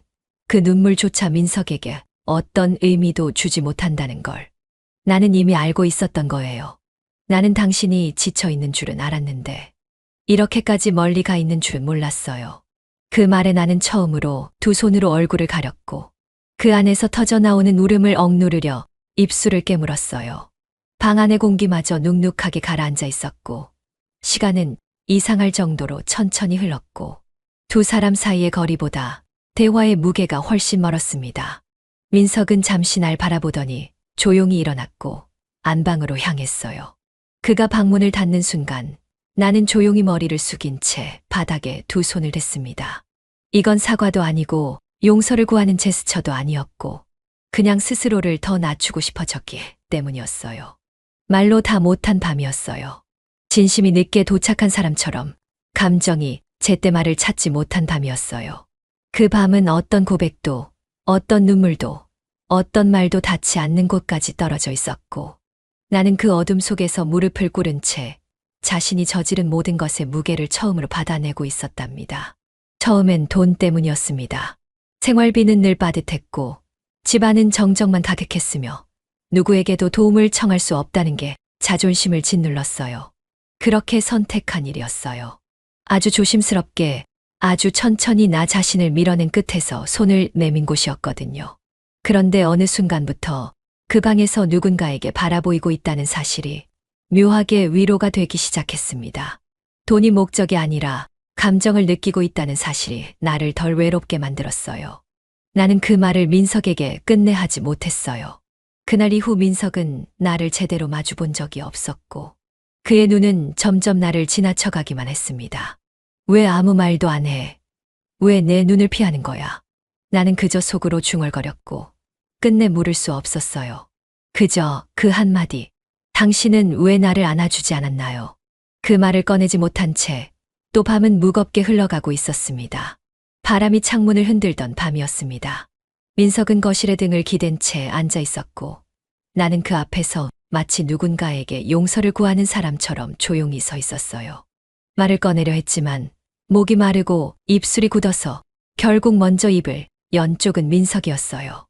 그 눈물조차 민석에게 어떤 의미도 주지 못한다는 걸 나는 이미 알고 있었던 거예요. 나는 당신이 지쳐 있는 줄은 알았는데 이렇게까지 멀리 가 있는 줄은 몰랐어요. 그 말에 나는 처음으로 두 손으로 얼굴을 가렸고 그 안에서 터져나오는 울음을 억누르려 입술을 깨물었어요. 방 안의 공기마저 눅눅하게 가라앉아 있었고 시간은 이상할 정도로 천천히 흘렀고 두 사람 사이의 거리보다 대화의 무게가 훨씬 멀었습니다. 민석은 잠시 날 바라보더니 조용히 일어났고 안방으로 향했어요. 그가 방문을 닫는 순간 나는 조용히 머리를 숙인 채 바닥에 두 손을 댔습니다. 이건 사과도 아니고 용서를 구하는 제스처도 아니었고 그냥 스스로를 더 낮추고 싶어졌기 때문이었어요. 말로 다 못한 밤이었어요. 진심이 늦게 도착한 사람처럼 감정이 제때 말을 찾지 못한 밤이었어요. 그 밤은 어떤 고백도, 어떤 눈물도, 어떤 말도 닿지 않는 곳까지 떨어져 있었고 나는 그 어둠 속에서 무릎을 꿇은 채 자신이 저지른 모든 것의 무게를 처음으로 받아내고 있었답니다. 처음엔 돈 때문이었습니다. 생활비는 늘 빠듯했고 집안은 정적만 가득했으며 누구에게도 도움을 청할 수 없다는 게 자존심을 짓눌렀어요. 그렇게 선택한 일이었어요. 아주 조심스럽게 아주 천천히 나 자신을 밀어낸 끝에서 손을 내민 곳이었거든요. 그런데 어느 순간부터 그 방에서 누군가에게 바라보이고 있다는 사실이 묘하게 위로가 되기 시작했습니다. 돈이 목적이 아니라 감정을 느끼고 있다는 사실이 나를 덜 외롭게 만들었어요. 나는 그 말을 민석에게 끝내 하지 못했어요. 그날 이후 민석은 나를 제대로 마주 본 적이 없었고 그의 눈은 점점 나를 지나쳐가기만 했습니다. 왜 아무 말도 안 해? 왜 내 눈을 피하는 거야? 나는 그저 속으로 중얼거렸고 끝내 물을 수 없었어요. 그저 그 한마디. 당신은 왜 나를 안아주지 않았나요? 그 말을 꺼내지 못한 채 또 밤은 무겁게 흘러가고 있었습니다. 바람이 창문을 흔들던 밤이었습니다. 민석은 거실에 등을 기댄 채 앉아 있었고 나는 그 앞에서 마치 누군가에게 용서를 구하는 사람처럼 조용히 서 있었어요. 말을 꺼내려 했지만 목이 마르고 입술이 굳어서 결국 먼저 입을 연 쪽은 민석이었어요.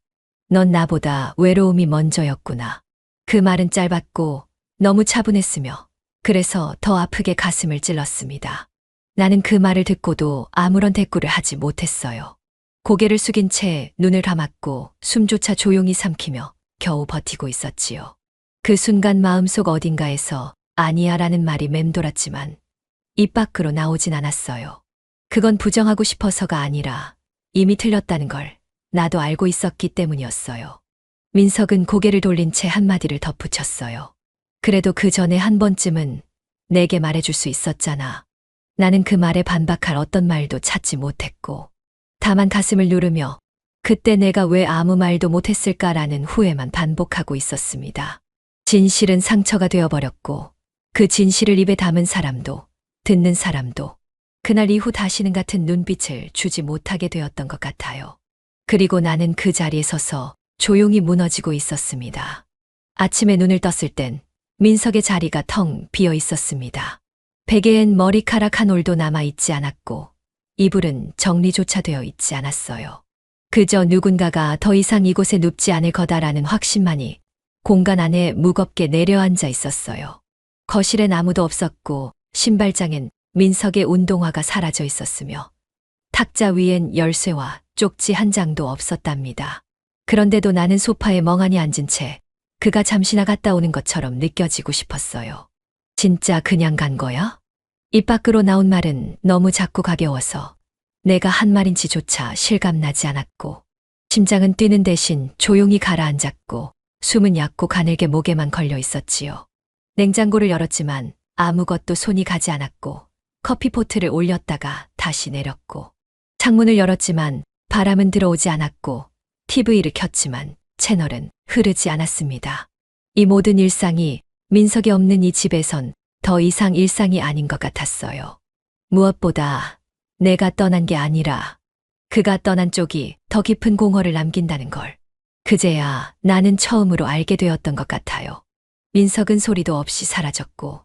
넌 나보다 외로움이 먼저였구나. 그 말은 짧았고 너무 차분했으며 그래서 더 아프게 가슴을 찔렀습니다. 나는 그 말을 듣고도 아무런 대꾸를 하지 못했어요. 고개를 숙인 채 눈을 감았고 숨조차 조용히 삼키며 겨우 버티고 있었지요. 그 순간 마음속 어딘가에서 아니야라는 말이 맴돌았지만 입 밖으로 나오진 않았어요. 그건 부정하고 싶어서가 아니라 이미 틀렸다는 걸 나도 알고 있었기 때문이었어요. 민석은 고개를 돌린 채 한마디를 덧붙였어요. 그래도 그 전에 한 번쯤은 내게 말해줄 수 있었잖아. 나는 그 말에 반박할 어떤 말도 찾지 못했고 다만 가슴을 누르며 그때 내가 왜 아무 말도 못했을까라는 후회만 반복하고 있었습니다. 진실은 상처가 되어버렸고 그 진실을 입에 담은 사람도 듣는 사람도 그날 이후 다시는 같은 눈빛을 주지 못하게 되었던 것 같아요. 그리고 나는 그 자리에 서서 조용히 무너지고 있었습니다. 아침에 눈을 떴을 땐 민석의 자리가 텅 비어 있었습니다. 베개엔 머리카락 한 올도 남아있지 않았고 이불은 정리조차 되어 있지 않았어요. 그저 누군가가 더 이상 이곳에 눕지 않을 거다라는 확신만이 공간 안에 무겁게 내려앉아 있었어요. 거실엔 아무도 없었고 신발장엔 민석의 운동화가 사라져 있었으며 탁자 위엔 열쇠와 쪽지 한 장도 없었답니다. 그런데도 나는 소파에 멍하니 앉은 채 그가 잠시 나갔다 오는 것처럼 느껴지고 싶었어요. 진짜 그냥 간 거야? 입 밖으로 나온 말은 너무 작고 가벼워서 내가 한 말인지조차 실감나지 않았고 심장은 뛰는 대신 조용히 가라앉았고 숨은 얕고 가늘게 목에만 걸려 있었지요. 냉장고를 열었지만 아무것도 손이 가지 않았고 커피포트를 올렸다가 다시 내렸고 창문을 열었지만 바람은 들어오지 않았고 TV를 켰지만 채널은 흐르지 않았습니다. 이 모든 일상이 민석이 없는 이 집에선 더 이상 일상이 아닌 것 같았어요. 무엇보다 내가 떠난 게 아니라 그가 떠난 쪽이 더 깊은 공허를 남긴다는 걸 그제야 나는 처음으로 알게 되었던 것 같아요. 민석은 소리도 없이 사라졌고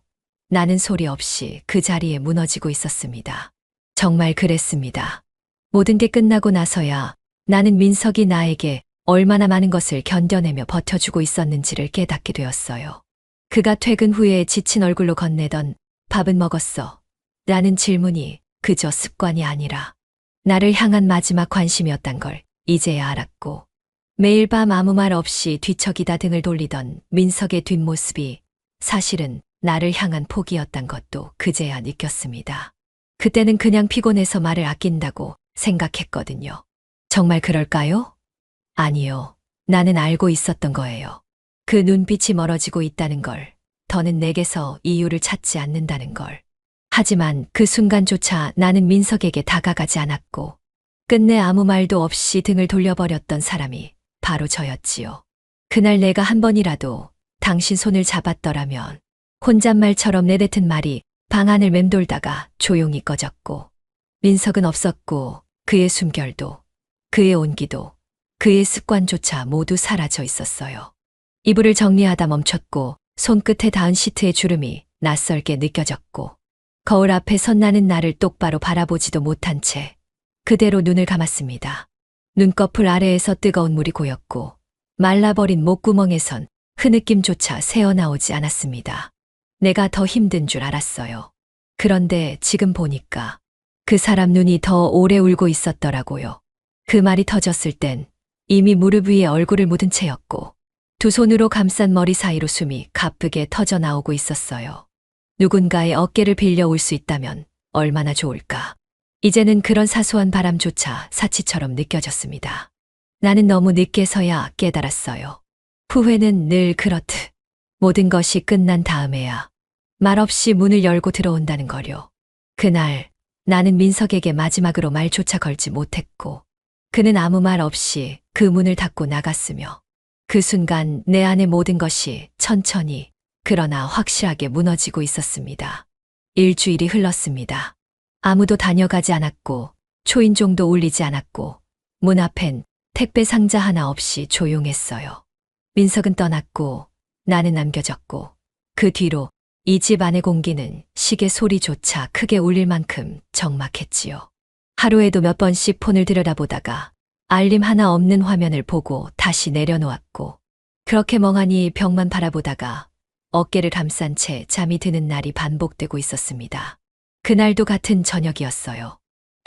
나는 소리 없이 그 자리에 무너지고 있었습니다. 정말 그랬습니다. 모든 게 끝나고 나서야 나는 민석이 나에게 얼마나 많은 것을 견뎌내며 버텨주고 있었는지를 깨닫게 되었어요. 그가 퇴근 후에 지친 얼굴로 건네던 밥은 먹었어? 라는 질문이 그저 습관이 아니라 나를 향한 마지막 관심이었단 걸 이제야 알았고 매일 밤 아무 말 없이 뒤척이다 등을 돌리던 민석의 뒷모습이 사실은 나를 향한 포기였단 것도 그제야 느꼈습니다. 그때는 그냥 피곤해서 말을 아낀다고 생각했거든요. 정말 그럴까요? 아니요. 나는 알고 있었던 거예요. 그 눈빛이 멀어지고 있다는 걸, 더는 내게서 이유를 찾지 않는다는 걸. 하지만 그 순간조차 나는 민석에게 다가가지 않았고 끝내 아무 말도 없이 등을 돌려버렸던 사람이 바로 저였지요. 그날 내가 한 번이라도 당신 손을 잡았더라면 혼잣말처럼 내뱉은 말이 방 안을 맴돌다가 조용히 꺼졌고 민석은 없었고 그의 숨결도 그의 온기도 그의 습관조차 모두 사라져 있었어요. 이불을 정리하다 멈췄고 손끝에 닿은 시트의 주름이 낯설게 느껴졌고 거울 앞에 선 나는 나를 똑바로 바라보지도 못한 채 그대로 눈을 감았습니다. 눈꺼풀 아래에서 뜨거운 물이 고였고 말라버린 목구멍에선 흐느낌조차 새어나오지 않았습니다. 내가 더 힘든 줄 알았어요. 그런데 지금 보니까 그 사람 눈이 더 오래 울고 있었더라고요. 그 말이 터졌을 땐 이미 무릎 위에 얼굴을 묻은 채였고 두 손으로 감싼 머리 사이로 숨이 가쁘게 터져 나오고 있었어요. 누군가의 어깨를 빌려 울 수 있다면 얼마나 좋을까. 이제는 그런 사소한 바람조차 사치처럼 느껴졌습니다. 나는 너무 늦게서야 깨달았어요. 후회는 늘 그렇듯 모든 것이 끝난 다음에야 말없이 문을 열고 들어온다는 거요. 그날 나는 민석에게 마지막으로 말조차 걸지 못했고 그는 아무 말 없이 그 문을 닫고 나갔으며 그 순간 내 안의 모든 것이 천천히 그러나 확실하게 무너지고 있었습니다. 일주일이 흘렀습니다. 아무도 다녀가지 않았고 초인종도 울리지 않았고 문 앞엔 택배 상자 하나 없이 조용했어요. 민석은 떠났고 나는 남겨졌고 그 뒤로 이 집 안의 공기는 시계 소리조차 크게 울릴 만큼 적막했지요. 하루에도 몇 번씩 폰을 들여다보다가 알림 하나 없는 화면을 보고 다시 내려놓았고 그렇게 멍하니 벽만 바라보다가 어깨를 감싼 채 잠이 드는 날이 반복되고 있었습니다. 그날도 같은 저녁이었어요.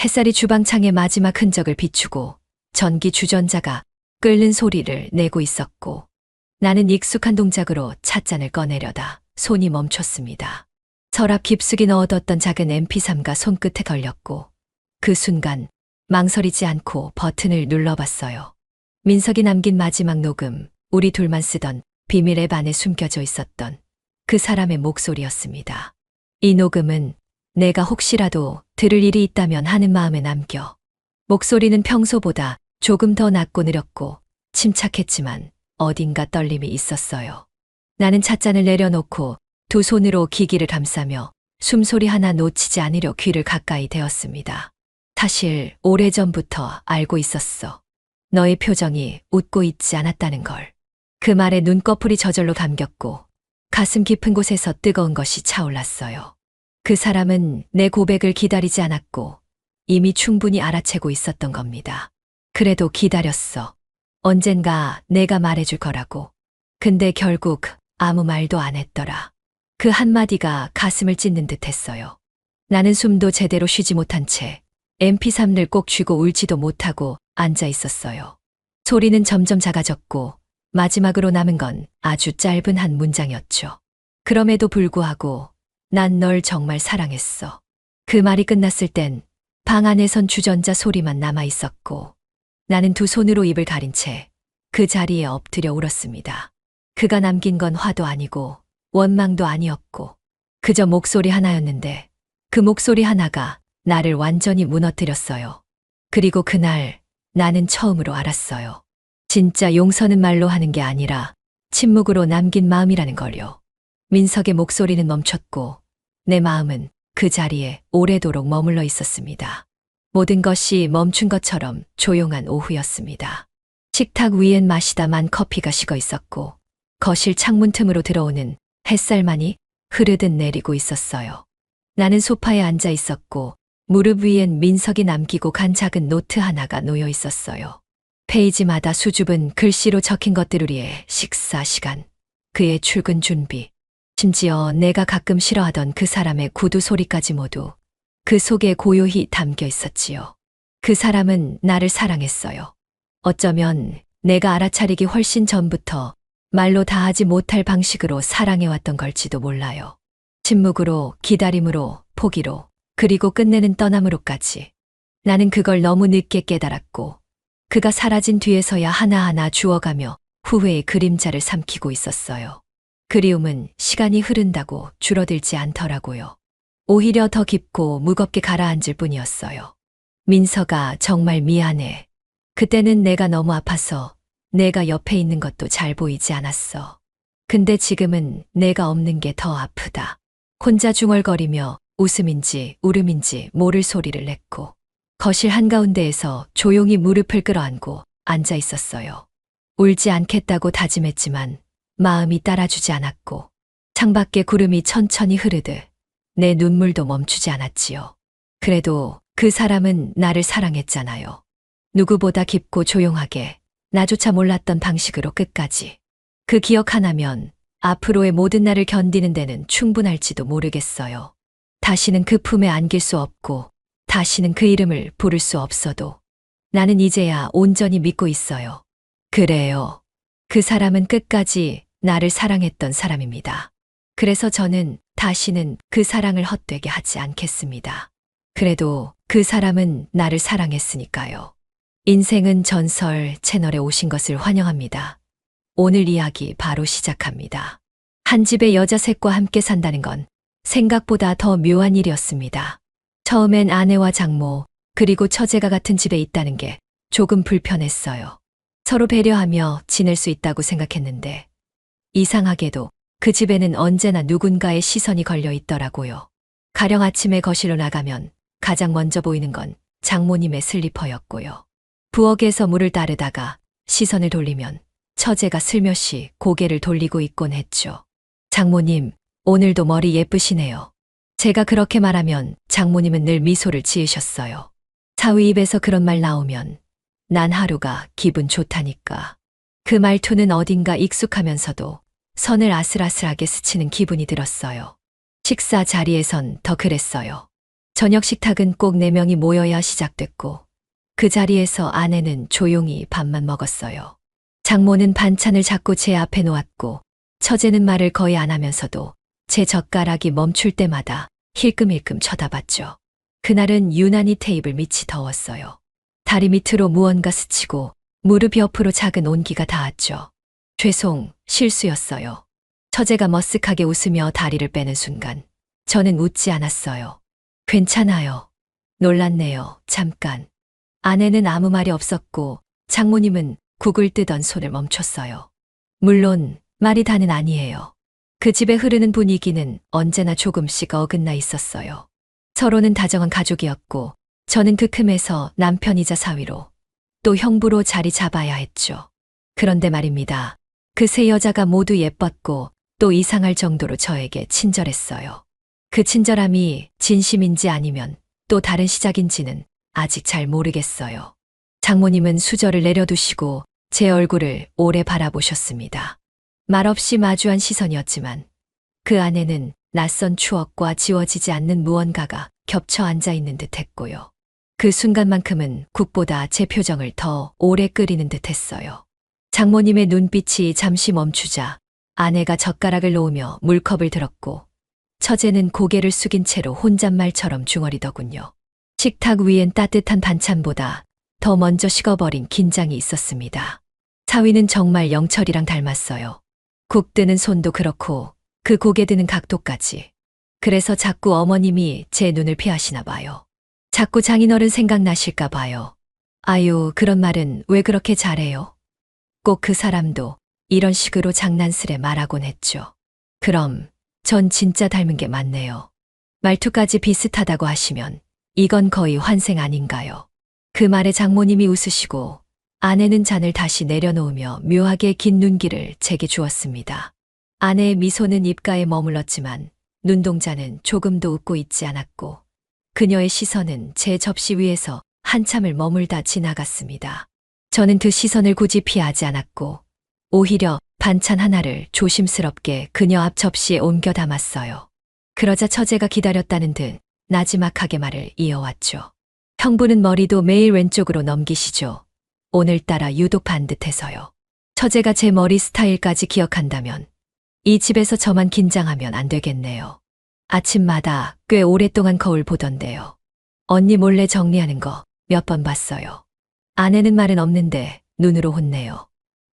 햇살이 주방창의 마지막 흔적을 비추고 전기 주전자가 끓는 소리를 내고 있었고 나는 익숙한 동작으로 찻잔을 꺼내려다 손이 멈췄습니다. 서랍 깊숙이 넣어뒀던 작은 MP3가 손끝에 걸렸고 그 순간 망설이지 않고 버튼을 눌러봤어요. 민석이 남긴 마지막 녹음, 우리 둘만 쓰던 비밀 앱 안에 숨겨져 있었던 그 사람의 목소리였습니다. 이 녹음은 내가 혹시라도 들을 일이 있다면 하는 마음에 남겨. 목소리는 평소보다 조금 더 낮고 느렸고 침착했지만 어딘가 떨림이 있었어요. 나는 찻잔을 내려놓고 두 손으로 기기를 감싸며 숨소리 하나 놓치지 않으려 귀를 가까이 대었습니다. 사실 오래전부터 알고 있었어. 너의 표정이 웃고 있지 않았다는 걸. 그 말에 눈꺼풀이 저절로 감겼고 가슴 깊은 곳에서 뜨거운 것이 차올랐어요. 그 사람은 내 고백을 기다리지 않았고 이미 충분히 알아채고 있었던 겁니다. 그래도 기다렸어. 언젠가 내가 말해줄 거라고. 근데 결국 아무 말도 안 했더라. 그 한마디가 가슴을 찢는 듯 했어요. 나는 숨도 제대로 쉬지 못한 채 MP3를 꼭 쥐고 울지도 못하고 앉아 있었어요. 소리는 점점 작아졌고 마지막으로 남은 건 아주 짧은 한 문장이었죠. 그럼에도 불구하고 난 널 정말 사랑했어. 그 말이 끝났을 땐 방 안에선 주전자 소리만 남아 있었고 나는 두 손으로 입을 가린 채 그 자리에 엎드려 울었습니다. 그가 남긴 건 화도 아니고 원망도 아니었고 그저 목소리 하나였는데 그 목소리 하나가 나를 완전히 무너뜨렸어요. 그리고 그날 나는 처음으로 알았어요. 진짜 용서는 말로 하는 게 아니라 침묵으로 남긴 마음이라는 걸요. 민석의 목소리는 멈췄고 내 마음은 그 자리에 오래도록 머물러 있었습니다. 모든 것이 멈춘 것처럼 조용한 오후였습니다. 식탁 위엔 마시다만 커피가 식어 있었고 거실 창문 틈으로 들어오는 햇살만이 흐르듯 내리고 있었어요. 나는 소파에 앉아 있었고 무릎 위엔 민석이 남기고 간 작은 노트 하나가 놓여 있었어요. 페이지마다 수줍은 글씨로 적힌 것들 위에 식사 시간, 그의 출근 준비, 심지어 내가 가끔 싫어하던 그 사람의 구두 소리까지 모두 그 속에 고요히 담겨 있었지요. 그 사람은 나를 사랑했어요. 어쩌면 내가 알아차리기 훨씬 전부터 말로 다하지 못할 방식으로 사랑해왔던 걸지도 몰라요. 침묵으로, 기다림으로, 포기로, 그리고 끝내는 떠남으로까지. 나는 그걸 너무 늦게 깨달았고 그가 사라진 뒤에서야 하나하나 주워가며 후회의 그림자를 삼키고 있었어요. 그리움은 시간이 흐른다고 줄어들지 않더라고요. 오히려 더 깊고 무겁게 가라앉을 뿐이었어요. 민서가 정말 미안해. 그때는 내가 너무 아파서 내가 옆에 있는 것도 잘 보이지 않았어. 근데 지금은 내가 없는 게 더 아프다. 혼자 중얼거리며 웃음인지 울음인지 모를 소리를 냈고 거실 한가운데에서 조용히 무릎을 끌어안고 앉아 있었어요. 울지 않겠다고 다짐했지만 마음이 따라주지 않았고 창밖에 구름이 천천히 흐르듯 내 눈물도 멈추지 않았지요. 그래도 그 사람은 나를 사랑했잖아요. 누구보다 깊고 조용하게 나조차 몰랐던 방식으로 끝까지. 그 기억 하나면 앞으로의 모든 날을 견디는 데는 충분할지도 모르겠어요. 다시는 그 품에 안길 수 없고 다시는 그 이름을 부를 수 없어도 나는 이제야 온전히 믿고 있어요. 그래요. 그 사람은 끝까지 나를 사랑했던 사람입니다. 그래서 저는 다시는 그 사랑을 헛되게 하지 않겠습니다. 그래도 그 사람은 나를 사랑했으니까요. 인생은 전설 채널에 오신 것을 환영합니다. 오늘 이야기 바로 시작합니다. 한 집의 여자 셋과 함께 산다는 건 생각보다 더 묘한 일이었습니다. 처음엔 아내와 장모, 그리고 처제가 같은 집에 있다는 게 조금 불편했어요. 서로 배려하며 지낼 수 있다고 생각했는데 이상하게도 그 집에는 언제나 누군가의 시선이 걸려 있더라고요. 가령 아침에 거실로 나가면 가장 먼저 보이는 건 장모님의 슬리퍼였고요. 부엌에서 물을 따르다가 시선을 돌리면 처제가 슬며시 고개를 돌리고 있곤 했죠. 장모님, 오늘도 머리 예쁘시네요. 제가 그렇게 말하면 장모님은 늘 미소를 지으셨어요. 사위 입에서 그런 말 나오면 난 하루가 기분 좋다니까. 그 말투는 어딘가 익숙하면서도 선을 아슬아슬하게 스치는 기분이 들었어요. 식사 자리에선 더 그랬어요. 저녁 식탁은 꼭 4명이 모여야 시작됐고 그 자리에서 아내는 조용히 밥만 먹었어요. 장모는 반찬을 자꾸 제 앞에 놓았고 처제는 말을 거의 안 하면서도 제 젓가락이 멈출 때마다 힐끔힐끔 쳐다봤죠. 그날은 유난히 테이블 밑이 더웠어요. 다리 밑으로 무언가 스치고 무릎 옆으로 작은 온기가 닿았죠. 죄송, 실수였어요. 처제가 머쓱하게 웃으며 다리를 빼는 순간 저는 웃지 않았어요. 괜찮아요. 놀랐네요. 잠깐. 아내는 아무 말이 없었고 장모님은 국을 뜨던 손을 멈췄어요. 물론 말이 다는 아니에요. 그 집에 흐르는 분위기는 언제나 조금씩 어긋나 있었어요. 서로는 다정한 가족이었고 저는 그 틈에서 남편이자 사위로 또 형부로 자리 잡아야 했죠. 그런데 말입니다. 그 세 여자가 모두 예뻤고 또 이상할 정도로 저에게 친절했어요. 그 친절함이 진심인지 아니면 또 다른 시작인지는 아직 잘 모르겠어요. 장모님은 수저를 내려두시고 제 얼굴을 오래 바라보셨습니다. 말없이 마주한 시선이었지만 그 안에는 낯선 추억과 지워지지 않는 무언가가 겹쳐 앉아 있는 듯 했고요. 그 순간만큼은 국보다 제 표정을 더 오래 끓이는 듯 했어요. 장모님의 눈빛이 잠시 멈추자 아내가 젓가락을 놓으며 물컵을 들었고 처제는 고개를 숙인 채로 혼잣말처럼 중얼이더군요. 식탁 위엔 따뜻한 반찬보다 더 먼저 식어버린 긴장이 있었습니다. 사위는 정말 영철이랑 닮았어요. 국 드는 손도 그렇고 그 고개 드는 각도까지. 그래서 자꾸 어머님이 제 눈을 피하시나 봐요. 자꾸 장인어른 생각나실까 봐요. 아유, 그런 말은 왜 그렇게 잘해요? 꼭 그 사람도 이런 식으로 장난스레 말하곤 했죠. 그럼 전 진짜 닮은 게 맞네요. 말투까지 비슷하다고 하시면 이건 거의 환생 아닌가요? 그 말에 장모님이 웃으시고 아내는 잔을 다시 내려놓으며 묘하게 긴 눈길을 제게 주었습니다. 아내의 미소는 입가에 머물렀지만 눈동자는 조금도 웃고 있지 않았고 그녀의 시선은 제 접시 위에서 한참을 머물다 지나갔습니다. 저는 그 시선을 굳이 피하지 않았고 오히려 반찬 하나를 조심스럽게 그녀 앞 접시에 옮겨 담았어요. 그러자 처제가 기다렸다는 듯 나지막하게 말을 이어왔죠. 형부는 머리도 매일 왼쪽으로 넘기시죠. 오늘따라 유독 반듯해서요. 처제가 제 머리 스타일까지 기억한다면 이 집에서 저만 긴장하면 안 되겠네요. 아침마다 꽤 오랫동안 거울 보던데요. 언니 몰래 정리하는 거 몇 번 봤어요. 아내는 말은 없는데 눈으로 혼내요.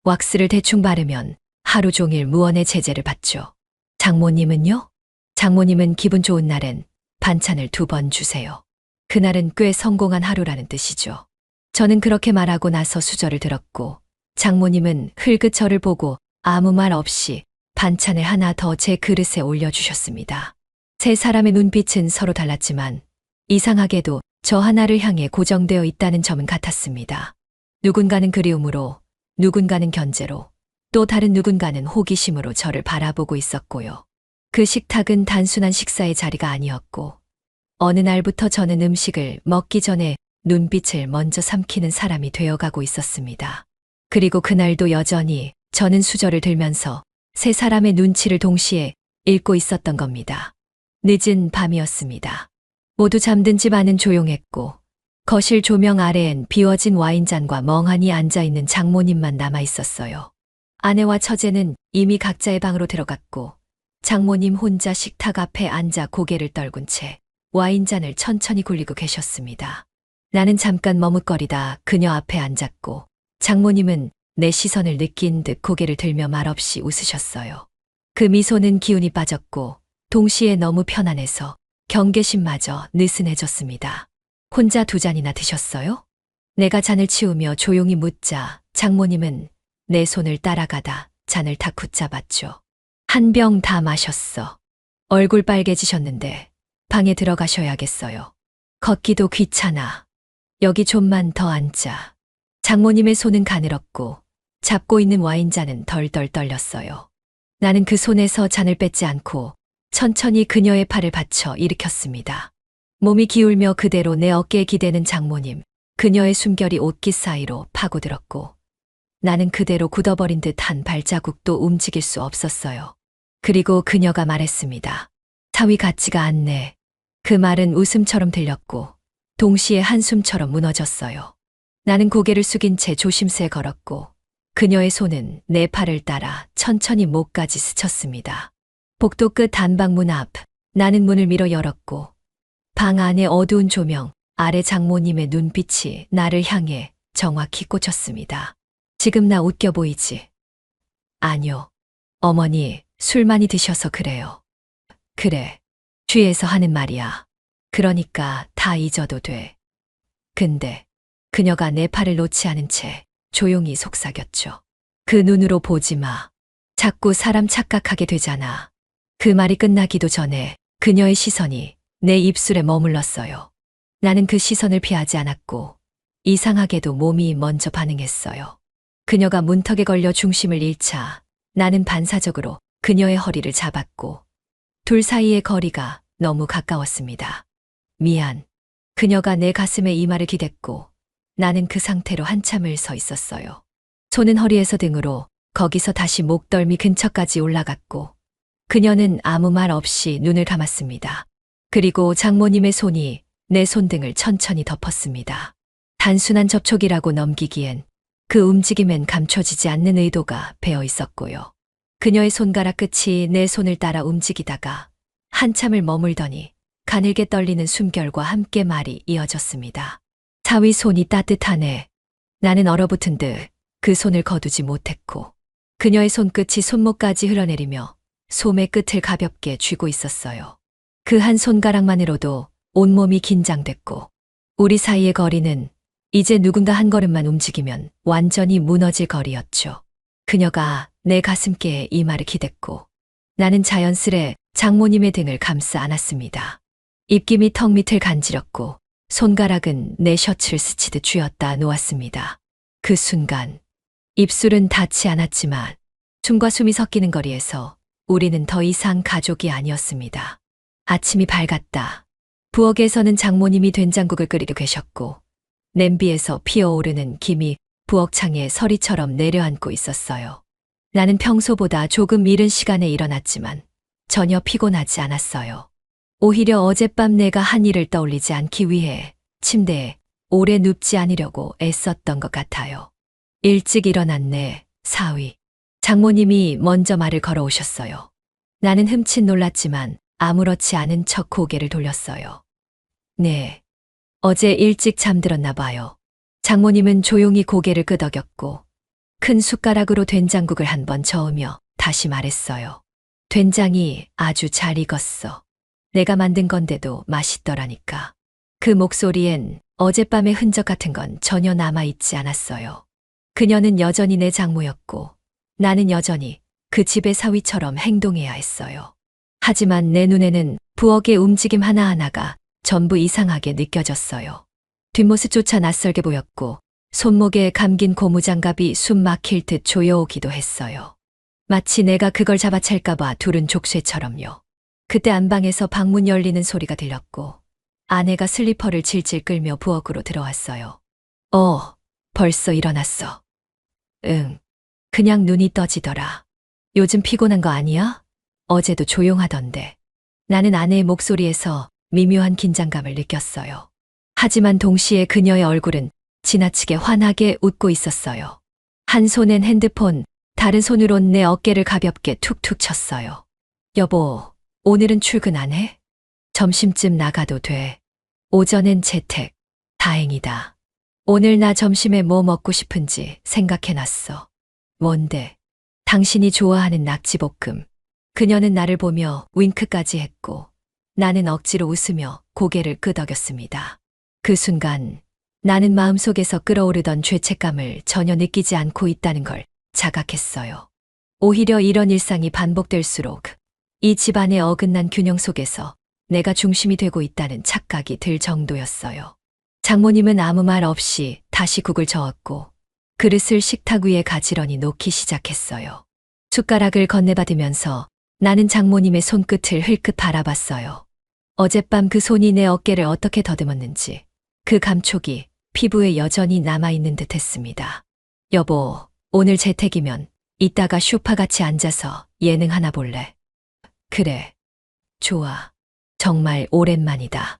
왁스를 대충 바르면 하루 종일 무언의 제재를 받죠. 장모님은요? 장모님은 기분 좋은 날엔 반찬을 2번 주세요. 그날은 꽤 성공한 하루라는 뜻이죠. 저는 그렇게 말하고 나서 수저를 들었고 장모님은 흘끗 저를 보고 아무 말 없이 반찬을 하나 더 제 그릇에 올려주셨습니다. 세 사람의 눈빛은 서로 달랐지만 이상하게도 저 하나를 향해 고정되어 있다는 점은 같았습니다. 누군가는 그리움으로, 누군가는 견제로, 또 다른 누군가는 호기심으로 저를 바라보고 있었고요. 그 식탁은 단순한 식사의 자리가 아니었고 어느 날부터 저는 음식을 먹기 전에 눈빛을 먼저 삼키는 사람이 되어가고 있었습니다. 그리고 그날도 여전히 저는 수저를 들면서 세 사람의 눈치를 동시에 읽고 있었던 겁니다. 늦은 밤이었습니다. 모두 잠든 집 안은 조용했고 거실 조명 아래엔 비워진 와인잔과 멍하니 앉아있는 장모님만 남아있었어요. 아내와 처제는 이미 각자의 방으로 들어갔고 장모님 혼자 식탁 앞에 앉아 고개를 떨군 채 와인잔을 천천히 굴리고 계셨습니다. 나는 잠깐 머뭇거리다 그녀 앞에 앉았고 장모님은 내 시선을 느낀 듯 고개를 들며 말없이 웃으셨어요. 그 미소는 기운이 빠졌고 동시에 너무 편안해서 경계심마저 느슨해졌습니다. 혼자 2잔이나 드셨어요? 내가 잔을 치우며 조용히 묻자 장모님은 내 손을 따라가다 잔을 탁 붙잡았죠. 1병 다 마셨어. 얼굴 빨개지셨는데 방에 들어가셔야겠어요. 걷기도 귀찮아. 여기 좀만 더 앉자. 장모님의 손은 가늘었고 잡고 있는 와인잔은 덜덜 떨렸어요. 나는 그 손에서 잔을 뺏지 않고 천천히 그녀의 팔을 받쳐 일으켰습니다. 몸이 기울며 그대로 내 어깨에 기대는 장모님, 그녀의 숨결이 옷깃 사이로 파고들었고 나는 그대로 굳어버린 듯한 발자국도 움직일 수 없었어요. 그리고 그녀가 말했습니다. 사위 같지가 않네. 그 말은 웃음처럼 들렸고 동시에 한숨처럼 무너졌어요. 나는 고개를 숙인 채 조심스레 걸었고 그녀의 손은 내 팔을 따라 천천히 목까지 스쳤습니다. 복도 끝 단방문 앞, 나는 문을 밀어 열었고 방 안의 어두운 조명 아래 장모님의 눈빛이 나를 향해 정확히 꽂혔습니다. 지금 나 웃겨 보이지? 아니요. 어머니, 술 많이 드셔서 그래요. 그래. 취해서 하는 말이야. 그러니까 다 잊어도 돼. 근데 그녀가 내 팔을 놓지 않은 채 조용히 속삭였죠. 그 눈으로 보지 마. 자꾸 사람 착각하게 되잖아. 그 말이 끝나기도 전에 그녀의 시선이 내 입술에 머물렀어요. 나는 그 시선을 피하지 않았고 이상하게도 몸이 먼저 반응했어요. 그녀가 문턱에 걸려 중심을 잃자 나는 반사적으로 그녀의 허리를 잡았고 둘 사이의 거리가 너무 가까웠습니다. 미안. 그녀가 내 가슴에 이마를 기댔고 나는 그 상태로 한참을 서 있었어요. 손은 허리에서 등으로 거기서 다시 목덜미 근처까지 올라갔고 그녀는 아무 말 없이 눈을 감았습니다. 그리고 장모님의 손이 내 손등을 천천히 덮었습니다. 단순한 접촉이라고 넘기기엔 그 움직임엔 감춰지지 않는 의도가 배어 있었고요. 그녀의 손가락 끝이 내 손을 따라 움직이다가 한참을 머물더니 가늘게 떨리는 숨결과 함께 말이 이어졌습니다. 사위 손이 따뜻하네. 나는 얼어붙은 듯 그 손을 거두지 못했고 그녀의 손끝이 손목까지 흘러내리며 솜의 끝을 가볍게 쥐고 있었어요. 그 한 손가락만으로도 온몸이 긴장됐고 우리 사이의 거리는 이제 누군가 한 걸음만 움직이면 완전히 무너질 거리였죠. 그녀가 내 가슴께에 이마를 기댔고 나는 자연스레 장모님의 등을 감싸 안았습니다. 입김이 턱 밑을 간지럽고 손가락은 내 셔츠를 스치듯 쥐었다 놓았습니다. 그 순간 입술은 닿지 않았지만 숨과 숨이 섞이는 거리에서 우리는 더 이상 가족이 아니었습니다. 아침이 밝았다. 부엌에서는 장모님이 된장국을 끓이고 계셨고 냄비에서 피어오르는 김이 부엌창에 서리처럼 내려앉고 있었어요. 나는 평소보다 조금 이른 시간에 일어났지만 전혀 피곤하지 않았어요. 오히려 어젯밤 내가 한 일을 떠올리지 않기 위해 침대에 오래 눕지 않으려고 애썼던 것 같아요. 일찍 일어났네, 사위. 장모님이 먼저 말을 걸어오셨어요. 나는 흠칫 놀랐지만 아무렇지 않은 척 고개를 돌렸어요. 네. 어제 일찍 잠들었나 봐요. 장모님은 조용히 고개를 끄덕였고 큰 숟가락으로 된장국을 한 번 저으며 다시 말했어요. 된장이 아주 잘 익었어. 내가 만든 건데도 맛있더라니까. 그 목소리엔 어젯밤의 흔적 같은 건 전혀 남아있지 않았어요. 그녀는 여전히 내 장모였고 나는 여전히 그 집의 사위처럼 행동해야 했어요. 하지만 내 눈에는 부엌의 움직임 하나하나가 전부 이상하게 느껴졌어요. 뒷모습조차 낯설게 보였고 손목에 감긴 고무장갑이 숨 막힐 듯 조여오기도 했어요. 마치 내가 그걸 잡아챌까봐 둘은 족쇄처럼요. 그때 안방에서 방문 열리는 소리가 들렸고 아내가 슬리퍼를 질질 끌며 부엌으로 들어왔어요. 벌써 일어났어. 응. 그냥 눈이 떠지더라. 요즘 피곤한 거 아니야? 어제도 조용하던데. 나는 아내의 목소리에서 미묘한 긴장감을 느꼈어요. 하지만 동시에 그녀의 얼굴은 지나치게 환하게 웃고 있었어요. 한 손엔 핸드폰, 다른 손으론 내 어깨를 가볍게 툭툭 쳤어요. 여보, 오늘은 출근 안 해? 점심쯤 나가도 돼. 오전엔 재택. 다행이다. 오늘 나 점심에 뭐 먹고 싶은지 생각해놨어. 뭔데? 당신이 좋아하는 낙지볶음. 그녀는 나를 보며 윙크까지 했고 나는 억지로 웃으며 고개를 끄덕였습니다. 그 순간 나는 마음속에서 끓어오르던 죄책감을 전혀 느끼지 않고 있다는 걸 자각했어요. 오히려 이런 일상이 반복될수록 이 집안의 어긋난 균형 속에서 내가 중심이 되고 있다는 착각이 들 정도였어요. 장모님은 아무 말 없이 다시 국을 저었고 그릇을 식탁 위에 가지런히 놓기 시작했어요. 숟가락을 건네받으면서 나는 장모님의 손끝을 흘끗 바라봤어요. 어젯밤 그 손이 내 어깨를 어떻게 더듬었는지 그 감촉이 피부에 여전히 남아있는 듯 했습니다. 여보, 오늘 재택이면 이따가 쇼파 같이 앉아서 예능 하나 볼래? 그래. 좋아. 정말 오랜만이다.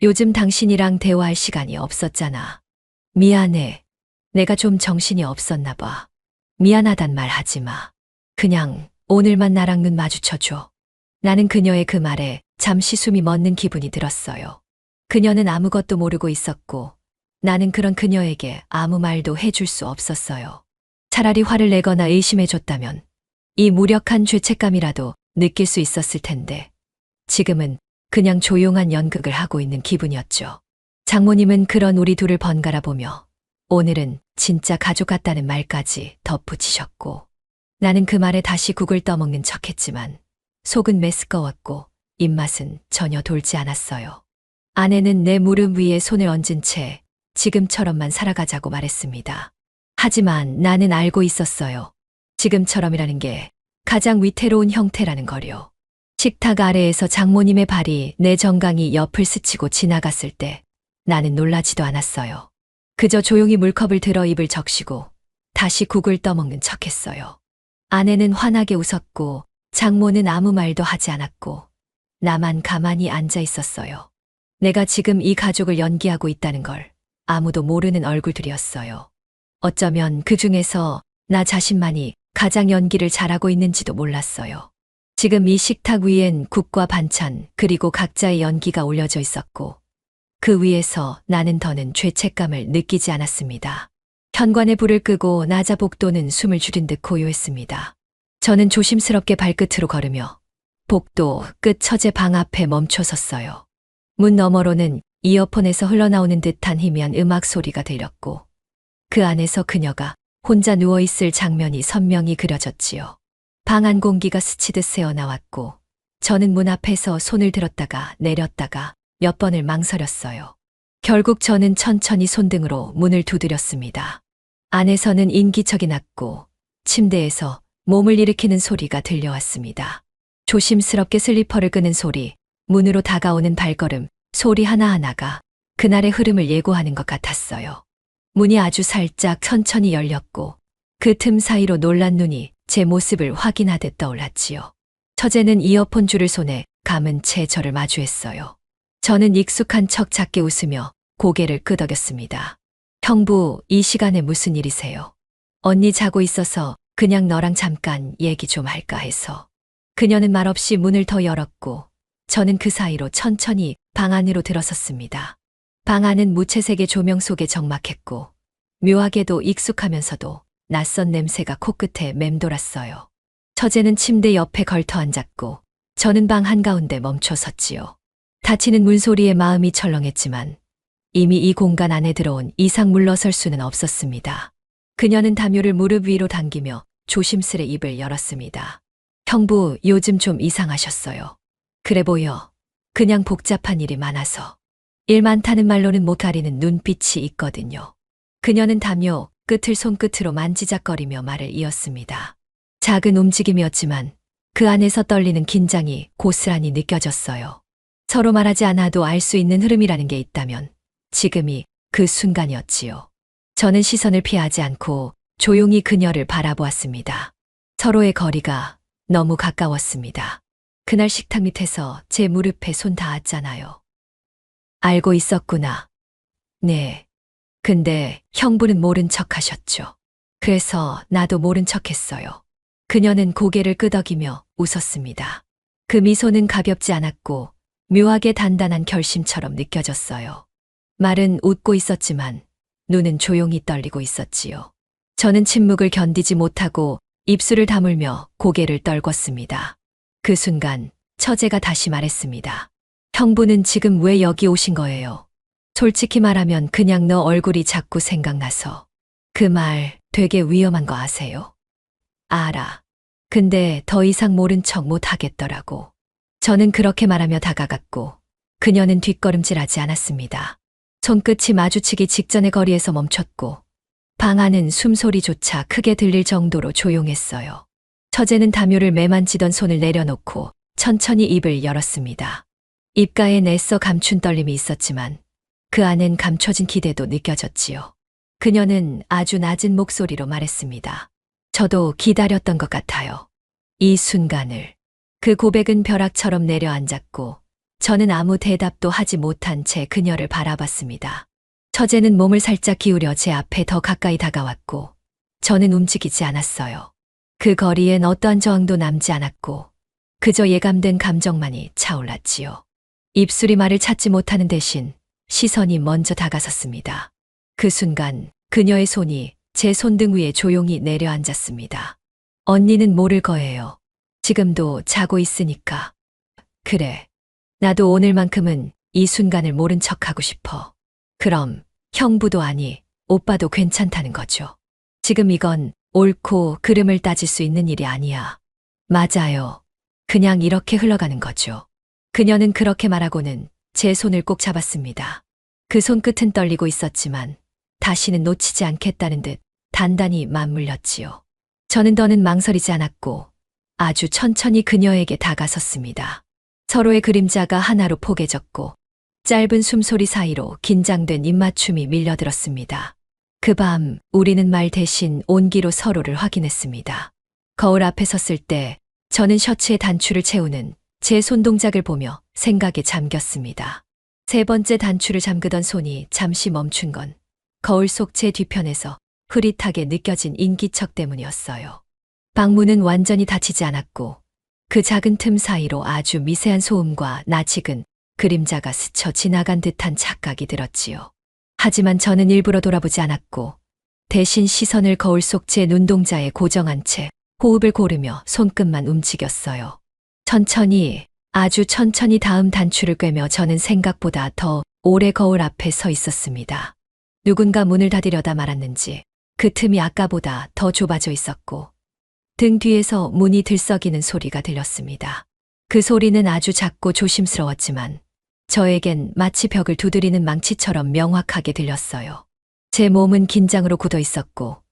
요즘 당신이랑 대화할 시간이 없었잖아. 미안해. 내가 좀 정신이 없었나 봐. 미안하단 말 하지 마. 그냥 오늘만 나랑 눈 마주쳐줘. 나는 그녀의 그 말에 잠시 숨이 멎는 기분이 들었어요. 그녀는 아무것도 모르고 있었고 나는 그런 그녀에게 아무 말도 해줄 수 없었어요. 차라리 화를 내거나 의심해줬다면 이 무력한 죄책감이라도 느낄 수 있었을 텐데 지금은 그냥 조용한 연극을 하고 있는 기분이었죠. 장모님은 그런 우리 둘을 번갈아 보며 오늘은 진짜 가족 같다는 말까지 덧붙이셨고 나는 그 말에 다시 국을 떠먹는 척했지만 속은 메스꺼웠고 입맛은 전혀 돌지 않았어요. 아내는 내 무릎 위에 손을 얹은 채 지금처럼만 살아가자고 말했습니다. 하지만 나는 알고 있었어요. 지금처럼이라는 게 가장 위태로운 형태라는 거요. 식탁 아래에서 장모님의 발이 내 정강이 옆을 스치고 지나갔을 때 나는 놀라지도 않았어요. 그저 조용히 물컵을 들어 입을 적시고 다시 국을 떠먹는 척했어요. 아내는 환하게 웃었고 장모는 아무 말도 하지 않았고 나만 가만히 앉아 있었어요. 내가 지금 이 가족을 연기하고 있다는 걸 아무도 모르는 얼굴들이었어요. 어쩌면 그 중에서 나 자신만이 가장 연기를 잘하고 있는지도 몰랐어요. 지금 이 식탁 위엔 국과 반찬 그리고 각자의 연기가 올려져 있었고 그 위에서 나는 더는 죄책감을 느끼지 않았습니다. 현관에 불을 끄고 나자 복도는 숨을 줄인 듯 고요했습니다. 저는 조심스럽게 발끝으로 걸으며 복도 끝 처제 방 앞에 멈춰 섰어요. 문 너머로는 이어폰에서 흘러나오는 듯한 희미한 음악 소리가 들렸고 그 안에서 그녀가 혼자 누워있을 장면이 선명히 그려졌지요. 방 안 공기가 스치듯 새어나왔고 저는 문 앞에서 손을 들었다가 내렸다가 몇 번을 망설였어요. 결국 저는 천천히 손등으로 문을 두드렸습니다. 안에서는 인기척이 났고 침대에서 몸을 일으키는 소리가 들려왔습니다. 조심스럽게 슬리퍼를 끄는 소리, 문으로 다가오는 발걸음, 소리 하나하나가 그날의 흐름을 예고하는 것 같았어요. 문이 아주 살짝 천천히 열렸고 그 틈 사이로 놀란 눈이 제 모습을 확인하듯 떠올랐지요. 처제는 이어폰 줄을 손에 감은 채 저를 마주했어요. 저는 익숙한 척 작게 웃으며 고개를 끄덕였습니다. 형부, 이 시간에 무슨 일이세요? 언니 자고 있어서 그냥 너랑 잠깐 얘기 좀 할까 해서. 그녀는 말없이 문을 더 열었고 저는 그 사이로 천천히 방 안으로 들어섰습니다. 방 안은 무채색의 조명 속에 적막했고 묘하게도 익숙하면서도 낯선 냄새가 코끝에 맴돌았어요. 처제는 침대 옆에 걸터 앉았고 저는 방 한가운데 멈춰 섰지요. 닫히는 문소리에 마음이 철렁했지만 이미 이 공간 안에 들어온 이상 물러설 수는 없었습니다. 그녀는 담요를 무릎 위로 당기며 조심스레 입을 열었습니다. 형부, 요즘 좀 이상하셨어요. 그래 보여. 그냥 복잡한 일이 많아서. 일 많다는 말로는 못 가리는 눈빛이 있거든요. 그녀는 담요 끝을 손끝으로 만지작거리며 말을 이었습니다. 작은 움직임이었지만 그 안에서 떨리는 긴장이 고스란히 느껴졌어요. 서로 말하지 않아도 알 수 있는 흐름이라는 게 있다면 지금이 그 순간이었지요. 저는 시선을 피하지 않고 조용히 그녀를 바라보았습니다. 서로의 거리가 너무 가까웠습니다. 그날 식탁 밑에서 제 무릎에 손 닿았잖아요. 알고 있었구나. 네. 근데 형부는 모른 척 하셨죠. 그래서 나도 모른 척 했어요. 그녀는 고개를 끄덕이며 웃었습니다. 그 미소는 가볍지 않았고 묘하게 단단한 결심처럼 느껴졌어요. 말은 웃고 있었지만 눈은 조용히 떨리고 있었지요. 저는 침묵을 견디지 못하고 입술을 다물며 고개를 떨궜습니다. 그 순간 처제가 다시 말했습니다. 형부는 지금 왜 여기 오신 거예요? 솔직히 말하면 그냥 너 얼굴이 자꾸 생각나서. 그 말 되게 위험한 거 아세요? 알아. 근데 더 이상 모른 척 못 하겠더라고. 저는 그렇게 말하며 다가갔고 그녀는 뒷걸음질하지 않았습니다. 손끝이 마주치기 직전의 거리에서 멈췄고 방 안은 숨소리조차 크게 들릴 정도로 조용했어요. 처제는 담요를 매만지던 손을 내려놓고 천천히 입을 열었습니다. 입가에 애써 감춘 떨림이 있었지만 그 안엔 감춰진 기대도 느껴졌지요. 그녀는 아주 낮은 목소리로 말했습니다. 저도 기다렸던 것 같아요. 이 순간을. 그 고백은 벼락처럼 내려앉았고 저는 아무 대답도 하지 못한 채 그녀를 바라봤습니다. 처제는 몸을 살짝 기울여 제 앞에 더 가까이 다가왔고 저는 움직이지 않았어요. 그 거리엔 어떠한 저항도 남지 않았고 그저 예감된 감정만이 차올랐지요. 입술이 말을 찾지 못하는 대신 시선이 먼저 다가섰습니다. 그 순간 그녀의 손이 제 손등 위에 조용히 내려앉았습니다. 언니는 모를 거예요. 지금도 자고 있으니까. 그래. 나도 오늘만큼은 이 순간을 모른 척하고 싶어. 그럼 형부도 아니 오빠도 괜찮다는 거죠. 지금 이건 옳고 그름을 따질 수 있는 일이 아니야. 맞아요. 그냥 이렇게 흘러가는 거죠. 그녀는 그렇게 말하고는 제 손을 꼭 잡았습니다. 그 손끝은 떨리고 있었지만 다시는 놓치지 않겠다는 듯 단단히 맞물렸지요. 저는 더는 망설이지 않았고 아주 천천히 그녀에게 다가섰습니다. 서로의 그림자가 하나로 포개졌고 짧은 숨소리 사이로 긴장된 입맞춤이 밀려들었습니다. 그 밤 우리는 말 대신 온기로 서로를 확인했습니다. 거울 앞에 섰을 때 저는 셔츠의 단추를 채우는 제 손동작을 보며 생각에 잠겼습니다. 세 번째 단추를 잠그던 손이 잠시 멈춘 건 거울 속 제 뒤편에서 흐릿하게 느껴진 인기척 때문이었어요. 방문은 완전히 닫히지 않았고 그 작은 틈 사이로 아주 미세한 소음과 낯익은 그림자가 스쳐 지나간 듯한 착각이 들었지요. 하지만 저는 일부러 돌아보지 않았고 대신 시선을 거울 속 제 눈동자에 고정한 채 호흡을 고르며 손끝만 움직였어요. 천천히, 아주 천천히 다음 단추를 꿰며 저는 생각보다 더 오래 거울 앞에 서 있었습니다. 누군가 문을 닫으려다 말았는지 그 틈이 아까보다 더 좁아져 있었고 등 뒤에서 문이 들썩이는 소리가 들렸습니다. 그 소리는 아주 작고 조심스러웠지만 저에겐 마치 벽을 두드리는 망치처럼 명확하게 들렸어요. 제 몸은 긴장으로 굳어 있었고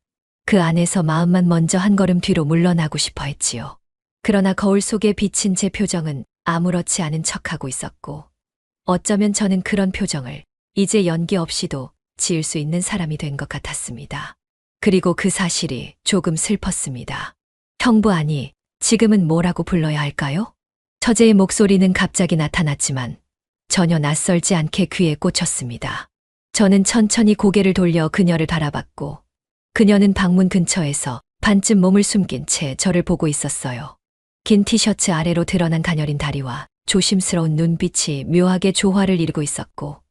그 안에서 마음만 먼저 한 걸음 뒤로 물러나고 싶어 했지요. 그러나 거울 속에 비친 제 표정은 아무렇지 않은 척하고 있었고 어쩌면 저는 그런 표정을 이제 연기 없이도 지을 수 있는 사람이 된 것 같았습니다. 그리고 그 사실이 조금 슬펐습니다. 형부 아니, 지금은 뭐라고 불러야 할까요? 처제의 목소리는 갑자기 나타났지만 전혀 낯설지 않게 귀에 꽂혔습니다. 저는 천천히 고개를 돌려 그녀를 바라봤고 그녀는 방문 근처에서 반쯤 몸을 숨긴 채 저를 보고 있었어요. 긴 티셔츠 아래로 드러난 가녀린 다리와 조심스러운 눈빛이 묘하게 조화를 이루고 있었고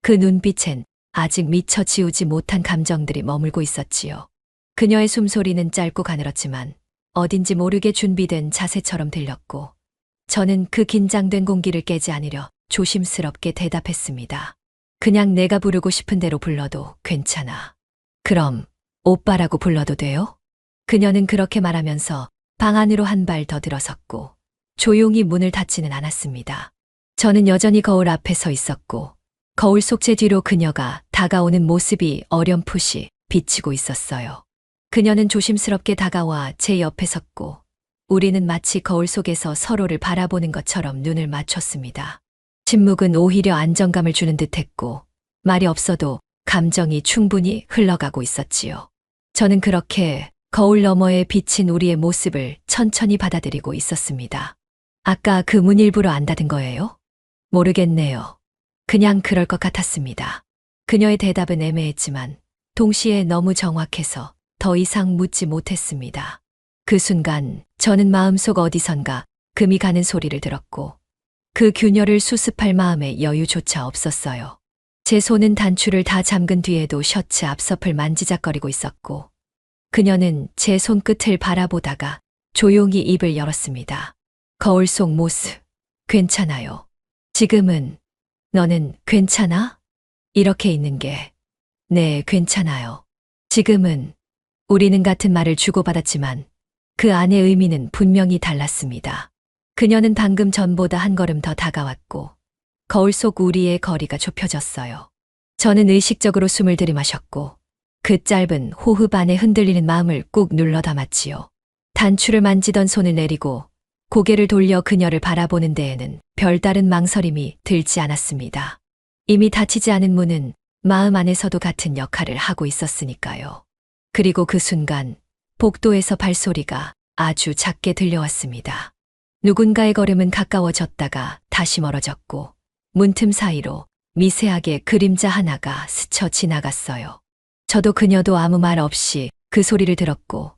그 눈빛엔 아직 미처 지우지 못한 감정들이 머물고 있었지요. 그녀의 숨소리는 짧고 가늘었지만 어딘지 모르게 준비된 자세처럼 들렸고 저는 그 긴장된 공기를 깨지 않으려 조심스럽게 대답했습니다. 그냥 내가 부르고 싶은 대로 불러도 괜찮아. 그럼 오빠라고 불러도 돼요? 그녀는 그렇게 말하면서 방 안으로 한 발 더 들어섰고 조용히 문을 닫지는 않았습니다. 저는 여전히 거울 앞에 서 있었고 거울 속 제 뒤로 그녀가 다가오는 모습이 어렴풋이 비치고 있었어요. 그녀는 조심스럽게 다가와 제 옆에 섰고 우리는 마치 거울 속에서 서로를 바라보는 것처럼 눈을 맞췄습니다. 침묵은 오히려 안정감을 주는 듯했고 말이 없어도 감정이 충분히 흘러가고 있었지요. 저는 그렇게 거울 너머에 비친 우리의 모습을 천천히 받아들이고 있었습니다. 아까 그 문 일부러 안 닫은 거예요? 모르겠네요. 그냥 그럴 것 같았습니다. 그녀의 대답은 애매했지만 동시에 너무 정확해서 더 이상 묻지 못했습니다. 그 순간 저는 마음속 어디선가 금이 가는 소리를 들었고 그 균열을 수습할 마음에 여유조차 없었어요. 제 손은 단추를 다 잠근 뒤에도 셔츠 앞섭을 만지작거리고 있었고 그녀는 제 손끝을 바라보다가 조용히 입을 열었습니다. 거울 속 모습, 괜찮아요. 지금은 너는 괜찮아? 이렇게 있는 게, 네, 괜찮아요. 지금은 우리는 같은 말을 주고받았지만 그 안의 의미는 분명히 달랐습니다. 그녀는 방금 전보다 한 걸음 더 다가왔고 거울 속 우리의 거리가 좁혀졌어요. 저는 의식적으로 숨을 들이마셨고 그 짧은 호흡 안에 흔들리는 마음을 꾹 눌러 담았지요. 단추를 만지던 손을 내리고 고개를 돌려 그녀를 바라보는 데에는 별다른 망설임이 들지 않았습니다. 이미 닫히지 않은 문은 마음 안에서도 같은 역할을 하고 있었으니까요. 그리고 그 순간 복도에서 발소리가 아주 작게 들려왔습니다. 누군가의 걸음은 가까워졌다가 다시 멀어졌고 문틈 사이로 미세하게 그림자 하나가 스쳐 지나갔어요. 저도 그녀도 아무 말 없이 그 소리를 들었고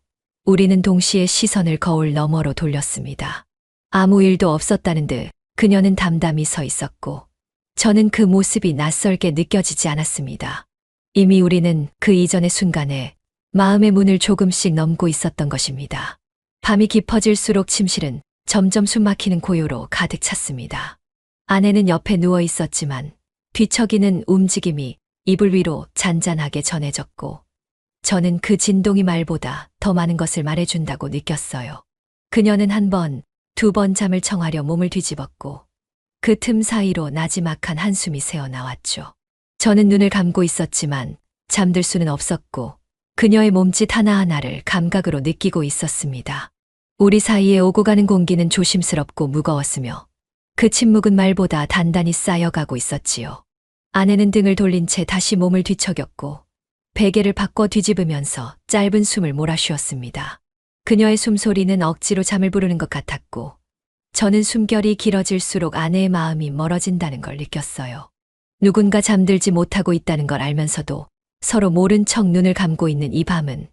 우리는 동시에 시선을 거울 너머로 돌렸습니다. 아무 일도 없었다는 듯 그녀는 담담히 서 있었고 저는 그 모습이 낯설게 느껴지지 않았습니다. 이미 우리는 그 이전의 순간에 마음의 문을 조금씩 넘고 있었던 것입니다. 밤이 깊어질수록 침실은 점점 숨막히는 고요로 가득 찼습니다. 아내는 옆에 누워 있었지만 뒤척이는 움직임이 이불 위로 잔잔하게 전해졌고 저는 그 진동이 말보다 더 많은 것을 말해준다고 느꼈어요. 그녀는 한 번, 두 번 잠을 청하려 몸을 뒤집었고 그 틈 사이로 나지막한 한숨이 새어나왔죠. 저는 눈을 감고 있었지만 잠들 수는 없었고 그녀의 몸짓 하나하나를 감각으로 느끼고 있었습니다. 우리 사이에 오고 가는 공기는 조심스럽고 무거웠으며 그 침묵은 말보다 단단히 쌓여가고 있었지요. 아내는 등을 돌린 채 다시 몸을 뒤척였고 베개를 바꿔 뒤집으면서 짧은 숨을 몰아쉬었습니다. 그녀의 숨소리는 억지로 잠을 부르는 것 같았고 저는 숨결이 길어질수록 아내의 마음이 멀어진다는 걸 느꼈어요. 누군가 잠들지 못하고 있다는 걸 알면서도 서로 모른 척 눈을 감고 있는 이 밤은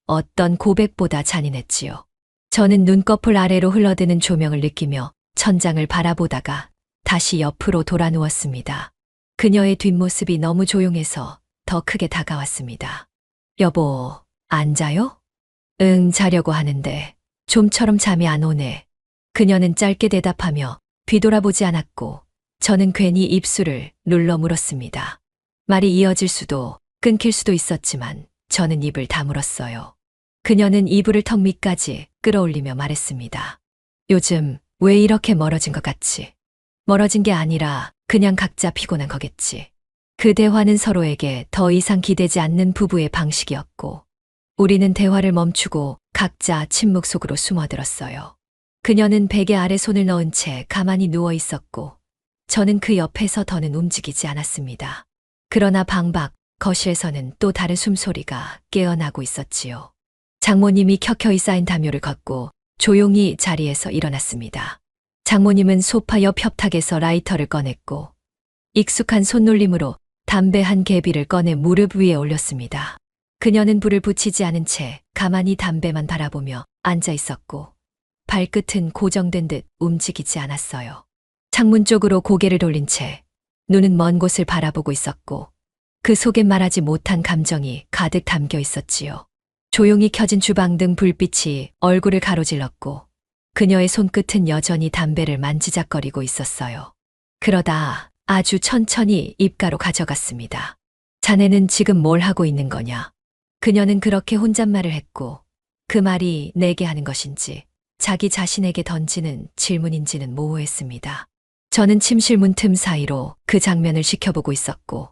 어떤 고백보다 잔인했지요. 저는 눈꺼풀 아래로 흘러드는 조명을 느끼며 천장을 바라보다가 다시 옆으로 돌아 누웠습니다. 그녀의 뒷모습이 너무 조용해서 더 크게 다가왔습니다. 여보, 안 자요? 응, 자려고 하는데 좀처럼 잠이 안 오네. 그녀는 짧게 대답하며 뒤돌아보지 않았고 저는 괜히 입술을 눌러 물었습니다. 말이 이어질 수도 끊길 수도 있었지만 저는 입을 다물었어요. 그녀는 이불을 턱 밑까지 끌어올리며 말했습니다. 요즘 왜 이렇게 멀어진 것 같지? 멀어진 게 아니라 그냥 각자 피곤한 거겠지. 그 대화는 서로에게 더 이상 기대지 않는 부부의 방식이었고 우리는 대화를 멈추고 각자 침묵 속으로 숨어들었어요. 그녀는 베개 아래 손을 넣은 채 가만히 누워 있었고 저는 그 옆에서 더는 움직이지 않았습니다. 그러나 방 밖 거실에서는 또 다른 숨소리가 깨어나고 있었지요. 장모님이 켜켜이 쌓인 담요를 걷고 조용히 자리에서 일어났습니다. 장모님은 소파 옆 협탁에서 라이터를 꺼냈고 익숙한 손놀림으로 담배 한 개비를 꺼내 무릎 위에 올렸습니다. 그녀는 불을 붙이지 않은 채 가만히 담배만 바라보며 앉아 있었고 발끝은 고정된 듯 움직이지 않았어요. 창문 쪽으로 고개를 돌린 채 눈은 먼 곳을 바라보고 있었고 그 속엔 말하지 못한 감정이 가득 담겨 있었지요. 조용히 켜진 주방등 불빛이 얼굴을 가로질렀고 그녀의 손끝은 여전히 담배를 만지작거리고 있었어요. 그러다 아주 천천히 입가로 가져갔습니다. 자네는 지금 뭘 하고 있는 거냐? 그녀는 그렇게 혼잣말을 했고 그 말이 내게 하는 것인지 자기 자신에게 던지는 질문인지는 모호했습니다. 저는 침실 문 틈 사이로 그 장면을 지켜보고 있었고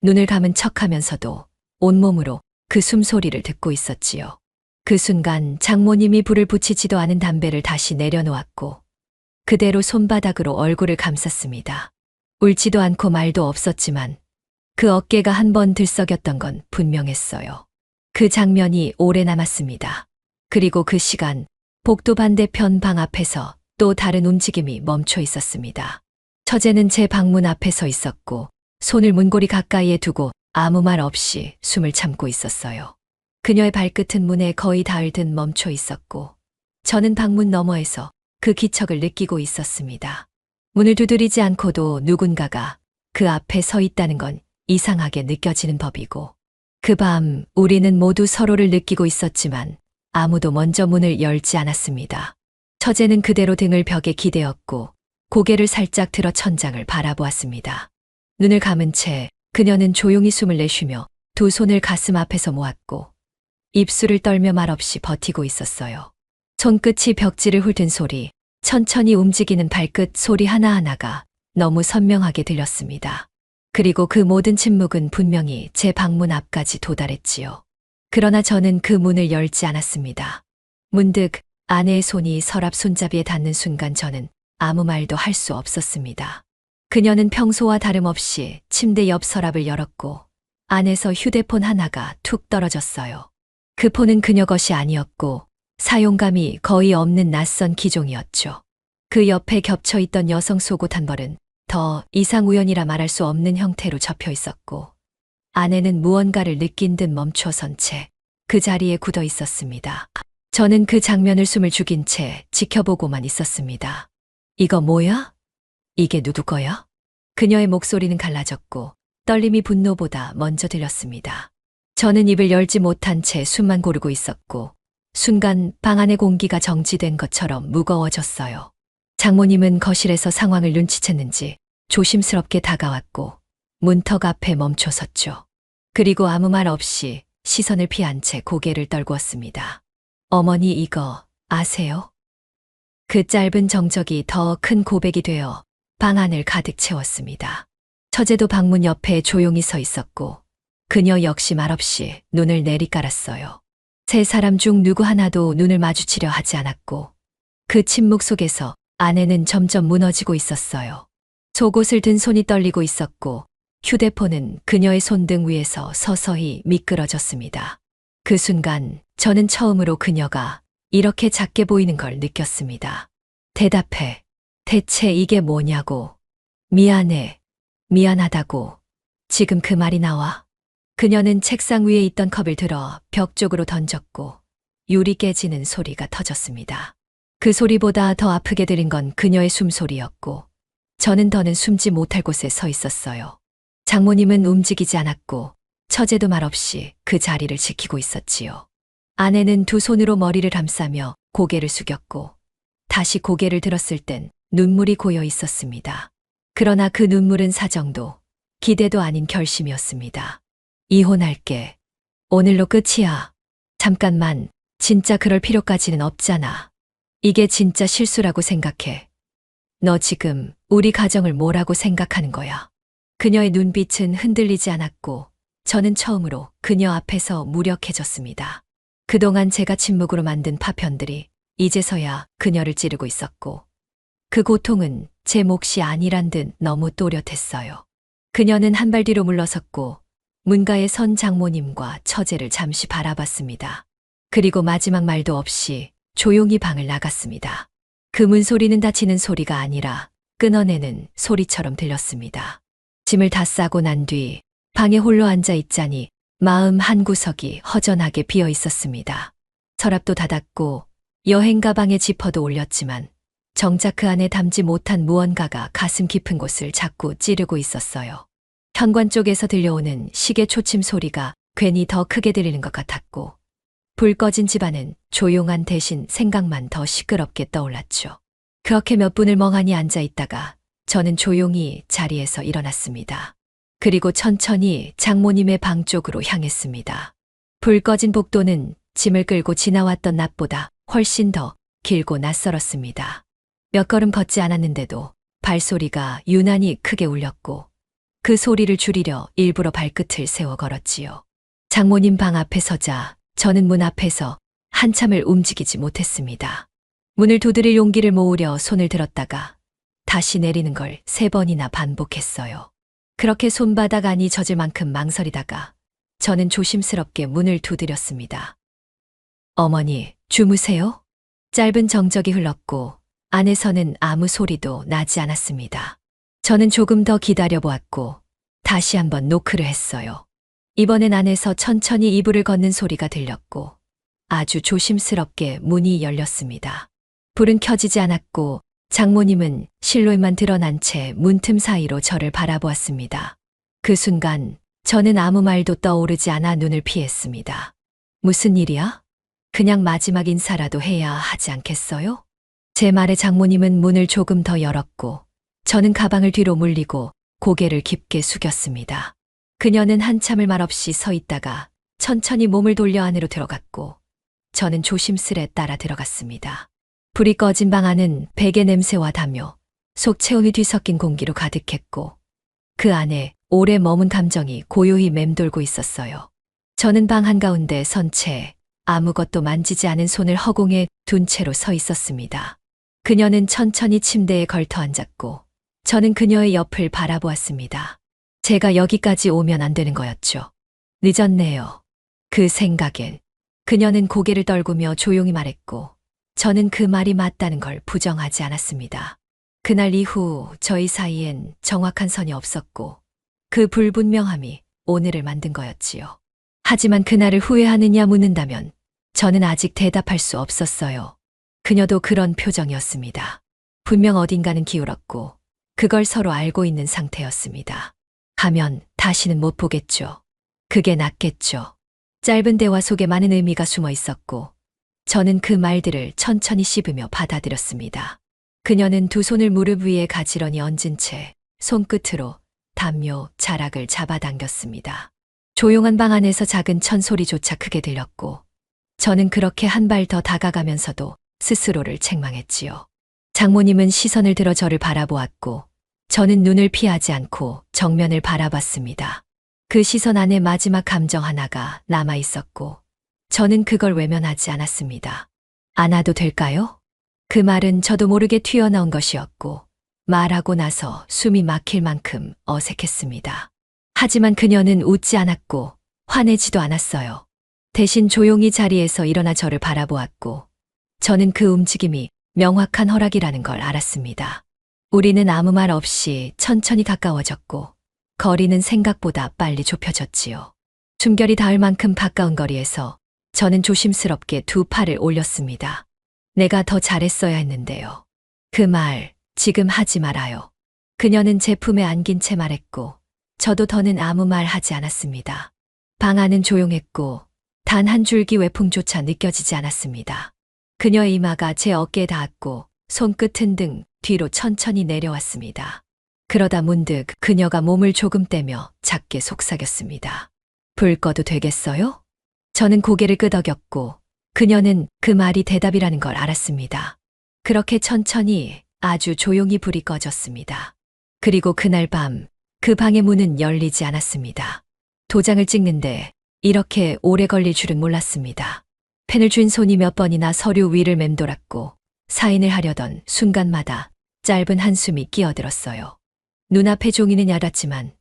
눈을 감은 척하면서도 온몸으로 그 숨소리를 듣고 있었지요. 그 순간 장모님이 불을 붙이지도 않은 담배를 다시 내려놓았고 그대로 손바닥으로 얼굴을 감쌌습니다. 울지도 않고 말도 없었지만 그 어깨가 한 번 들썩였던 건 분명했어요. 그 장면이 오래 남았습니다. 그리고 그 시간 복도 반대편 방 앞에서 또 다른 움직임이 멈춰 있었습니다. 처제는 제 방문 앞에 서 있었고 손을 문고리 가까이에 두고 아무 말 없이 숨을 참고 있었어요. 그녀의 발끝은 문에 거의 닿을 듯 멈춰 있었고 저는 방문 너머에서 그 기척을 느끼고 있었습니다. 문을 두드리지 않고도 누군가가 그 앞에 서 있다는 건 이상하게 느껴지는 법이고 그 밤 우리는 모두 서로를 느끼고 있었지만 아무도 먼저 문을 열지 않았습니다. 처제는 그대로 등을 벽에 기대었고 고개를 살짝 들어 천장을 바라보았습니다. 눈을 감은 채 그녀는 조용히 숨을 내쉬며 두 손을 가슴 앞에서 모았고 입술을 떨며 말없이 버티고 있었어요. 손끝이 벽지를 훑은 소리, 천천히 움직이는 발끝 소리 하나하나가 너무 선명하게 들렸습니다. 그리고 그 모든 침묵은 분명히 제 방문 앞까지 도달했지요. 그러나 저는 그 문을 열지 않았습니다. 문득 아내의 손이 서랍 손잡이에 닿는 순간 저는 아무 말도 할 수 없었습니다. 그녀는 평소와 다름없이 침대 옆 서랍을 열었고 안에서 휴대폰 하나가 툭 떨어졌어요. 그 폰은 그녀 것이 아니었고 사용감이 거의 없는 낯선 기종이었죠. 그 옆에 겹쳐 있던 여성 속옷 한 벌은 더 이상 우연이라 말할 수 없는 형태로 접혀 있었고 아내는 무언가를 느낀 듯 멈춰선 채 그 자리에 굳어 있었습니다. 저는 그 장면을 숨을 죽인 채 지켜보고만 있었습니다. 이거 뭐야? 이게 누구 거야? 그녀의 목소리는 갈라졌고 떨림이 분노보다 먼저 들렸습니다. 저는 입을 열지 못한 채 숨만 고르고 있었고 순간 방 안의 공기가 정지된 것처럼 무거워졌어요. 장모님은 거실에서 상황을 눈치챘는지 조심스럽게 다가왔고 문턱 앞에 멈춰 섰죠. 그리고 아무 말 없이 시선을 피한 채 고개를 떨구었습니다. 어머니 이거 아세요? 그 짧은 정적이 더 큰 고백이 되어 방 안을 가득 채웠습니다. 처제도 방문 옆에 조용히 서 있었고 그녀 역시 말없이 눈을 내리깔았어요. 세 사람 중 누구 하나도 눈을 마주치려 하지 않았고 그 침묵 속에서 아내는 점점 무너지고 있었어요. 속옷을 든 손이 떨리고 있었고 휴대폰은 그녀의 손등 위에서 서서히 미끄러졌습니다. 그 순간 저는 처음으로 그녀가 이렇게 작게 보이는 걸 느꼈습니다. 대답해. 대체 이게 뭐냐고. 미안해. 미안하다고. 지금 그 말이 나와. 그녀는 책상 위에 있던 컵을 들어 벽 쪽으로 던졌고 유리 깨지는 소리가 터졌습니다. 그 소리보다 더 아프게 들린 건 그녀의 숨소리였고 저는 더는 숨지 못할 곳에 서 있었어요. 장모님은 움직이지 않았고 처제도 말없이 그 자리를 지키고 있었지요. 아내는 두 손으로 머리를 감싸며 고개를 숙였고 다시 고개를 들었을 땐 눈물이 고여 있었습니다. 그러나 그 눈물은 사정도 기대도 아닌 결심이었습니다. 이혼할게. 오늘로 끝이야. 잠깐만, 진짜 그럴 필요까지는 없잖아. 이게 진짜 실수라고 생각해. 너 지금 우리 가정을 뭐라고 생각하는 거야? 그녀의 눈빛은 흔들리지 않았고 저는 처음으로 그녀 앞에서 무력해졌습니다. 그동안 제가 침묵으로 만든 파편들이 이제서야 그녀를 찌르고 있었고 그 고통은 제 몫이 아니란 듯 너무 또렷했어요. 그녀는 한 발 뒤로 물러섰고 문가에 선 장모님과 처제를 잠시 바라봤습니다. 그리고 마지막 말도 없이 조용히 방을 나갔습니다. 그 문소리는 닫히는 소리가 아니라 끊어내는 소리처럼 들렸습니다. 짐을 다 싸고 난 뒤 방에 홀로 앉아 있자니 마음 한구석이 허전하게 비어 있었습니다. 서랍도 닫았고 여행 가방에 지퍼도 올렸지만 정작 그 안에 담지 못한 무언가가 가슴 깊은 곳을 자꾸 찌르고 있었어요. 현관 쪽에서 들려오는 시계 초침 소리가 괜히 더 크게 들리는 것 같았고 불 꺼진 집안은 조용한 대신 생각만 더 시끄럽게 떠올랐죠. 그렇게 몇 분을 멍하니 앉아 있다가 저는 조용히 자리에서 일어났습니다. 그리고 천천히 장모님의 방 쪽으로 향했습니다. 불 꺼진 복도는 짐을 끌고 지나왔던 낮보다 훨씬 더 길고 낯설었습니다. 몇 걸음 걷지 않았는데도 발소리가 유난히 크게 울렸고 그 소리를 줄이려 일부러 발끝을 세워 걸었지요. 장모님 방 앞에 서자 저는 문 앞에서 한참을 움직이지 못했습니다. 문을 두드릴 용기를 모으려 손을 들었다가 다시 내리는 걸 3번이나 반복했어요. 그렇게 손바닥 안이 젖을 만큼 망설이다가 저는 조심스럽게 문을 두드렸습니다. 어머니, 주무세요? 짧은 정적이 흘렀고 안에서는 아무 소리도 나지 않았습니다. 저는 조금 더 기다려보았고 다시 한번 노크를 했어요. 이번엔 안에서 천천히 이불을 걷는 소리가 들렸고 아주 조심스럽게 문이 열렸습니다. 불은 켜지지 않았고 장모님은 실루엣만 드러난 채 문틈 사이로 저를 바라보았습니다. 그 순간 저는 아무 말도 떠오르지 않아 눈을 피했습니다. 무슨 일이야? 그냥 마지막 인사라도 해야 하지 않겠어요? 제 말에 장모님은 문을 조금 더 열었고 저는 가방을 뒤로 물리고 고개를 깊게 숙였습니다. 그녀는 한참을 말없이 서 있다가 천천히 몸을 돌려 안으로 들어갔고 저는 조심스레 따라 들어갔습니다. 불이 꺼진 방 안은 베개 냄새와 담요, 속체온이 뒤섞인 공기로 가득했고 그 안에 오래 머문 감정이 고요히 맴돌고 있었어요. 저는 방 한가운데 선 채 아무것도 만지지 않은 손을 허공에 둔 채로 서 있었습니다. 그녀는 천천히 침대에 걸터 앉았고 저는 그녀의 옆을 바라보았습니다. 제가 여기까지 오면 안 되는 거였죠. 늦었네요. 그 생각엔 그녀는 고개를 떨구며 조용히 말했고 저는 그 말이 맞다는 걸 부정하지 않았습니다. 그날 이후 저희 사이엔 정확한 선이 없었고 그 불분명함이 오늘을 만든 거였지요. 하지만 그날을 후회하느냐 묻는다면 저는 아직 대답할 수 없었어요. 그녀도 그런 표정이었습니다. 분명 어딘가는 기울었고 그걸 서로 알고 있는 상태였습니다. 가면 다시는 못 보겠죠. 그게 낫겠죠. 짧은 대화 속에 많은 의미가 숨어 있었고 저는 그 말들을 천천히 씹으며 받아들였습니다. 그녀는 두 손을 무릎 위에 가지런히 얹은 채 손끝으로 담요, 자락을 잡아당겼습니다. 조용한 방 안에서 작은 천 소리조차 크게 들렸고 저는 그렇게 한 발 더 다가가면서도 스스로를 책망했지요. 장모님은 시선을 들어 저를 바라보았고 저는 눈을 피하지 않고 정면을 바라봤습니다. 그 시선 안에 마지막 감정 하나가 남아 있었고 저는 그걸 외면하지 않았습니다. 안 와도 될까요? 그 말은 저도 모르게 튀어나온 것이었고 말하고 나서 숨이 막힐 만큼 어색했습니다. 하지만 그녀는 웃지 않았고 화내지도 않았어요. 대신 조용히 자리에서 일어나 저를 바라보았고 저는 그 움직임이 명확한 허락이라는 걸 알았습니다. 우리는 아무 말 없이 천천히 가까워졌고 거리는 생각보다 빨리 좁혀졌지요. 숨결이 닿을 만큼 가까운 거리에서 저는 조심스럽게 두 팔을 올렸습니다. 내가 더 잘했어야 했는데요. 그 말 지금 하지 말아요. 그녀는 제 품에 안긴 채 말했고 저도 더는 아무 말 하지 않았습니다. 방 안은 조용했고 단 한 줄기 외풍조차 느껴지지 않았습니다. 그녀의 이마가 제 어깨에 닿았고 손끝은 등 뒤로 천천히 내려왔습니다. 그러다 문득 그녀가 몸을 조금 떼며 작게 속삭였습니다. 불 꺼도 되겠어요? 저는 고개를 끄덕였고 그녀는 그 말이 대답이라는 걸 알았습니다. 그렇게 천천히 아주 조용히 불이 꺼졌습니다. 그리고 그날 밤 그 방의 문은 열리지 않았습니다. 도장을 찍는데 이렇게 오래 걸릴 줄은 몰랐습니다. 펜을 쥔 손이 몇 번이나 서류 위를 맴돌았고 사인을 하려던 순간마다 짧은 한숨이 끼어들었어요. 눈앞의 종이는 얇았지만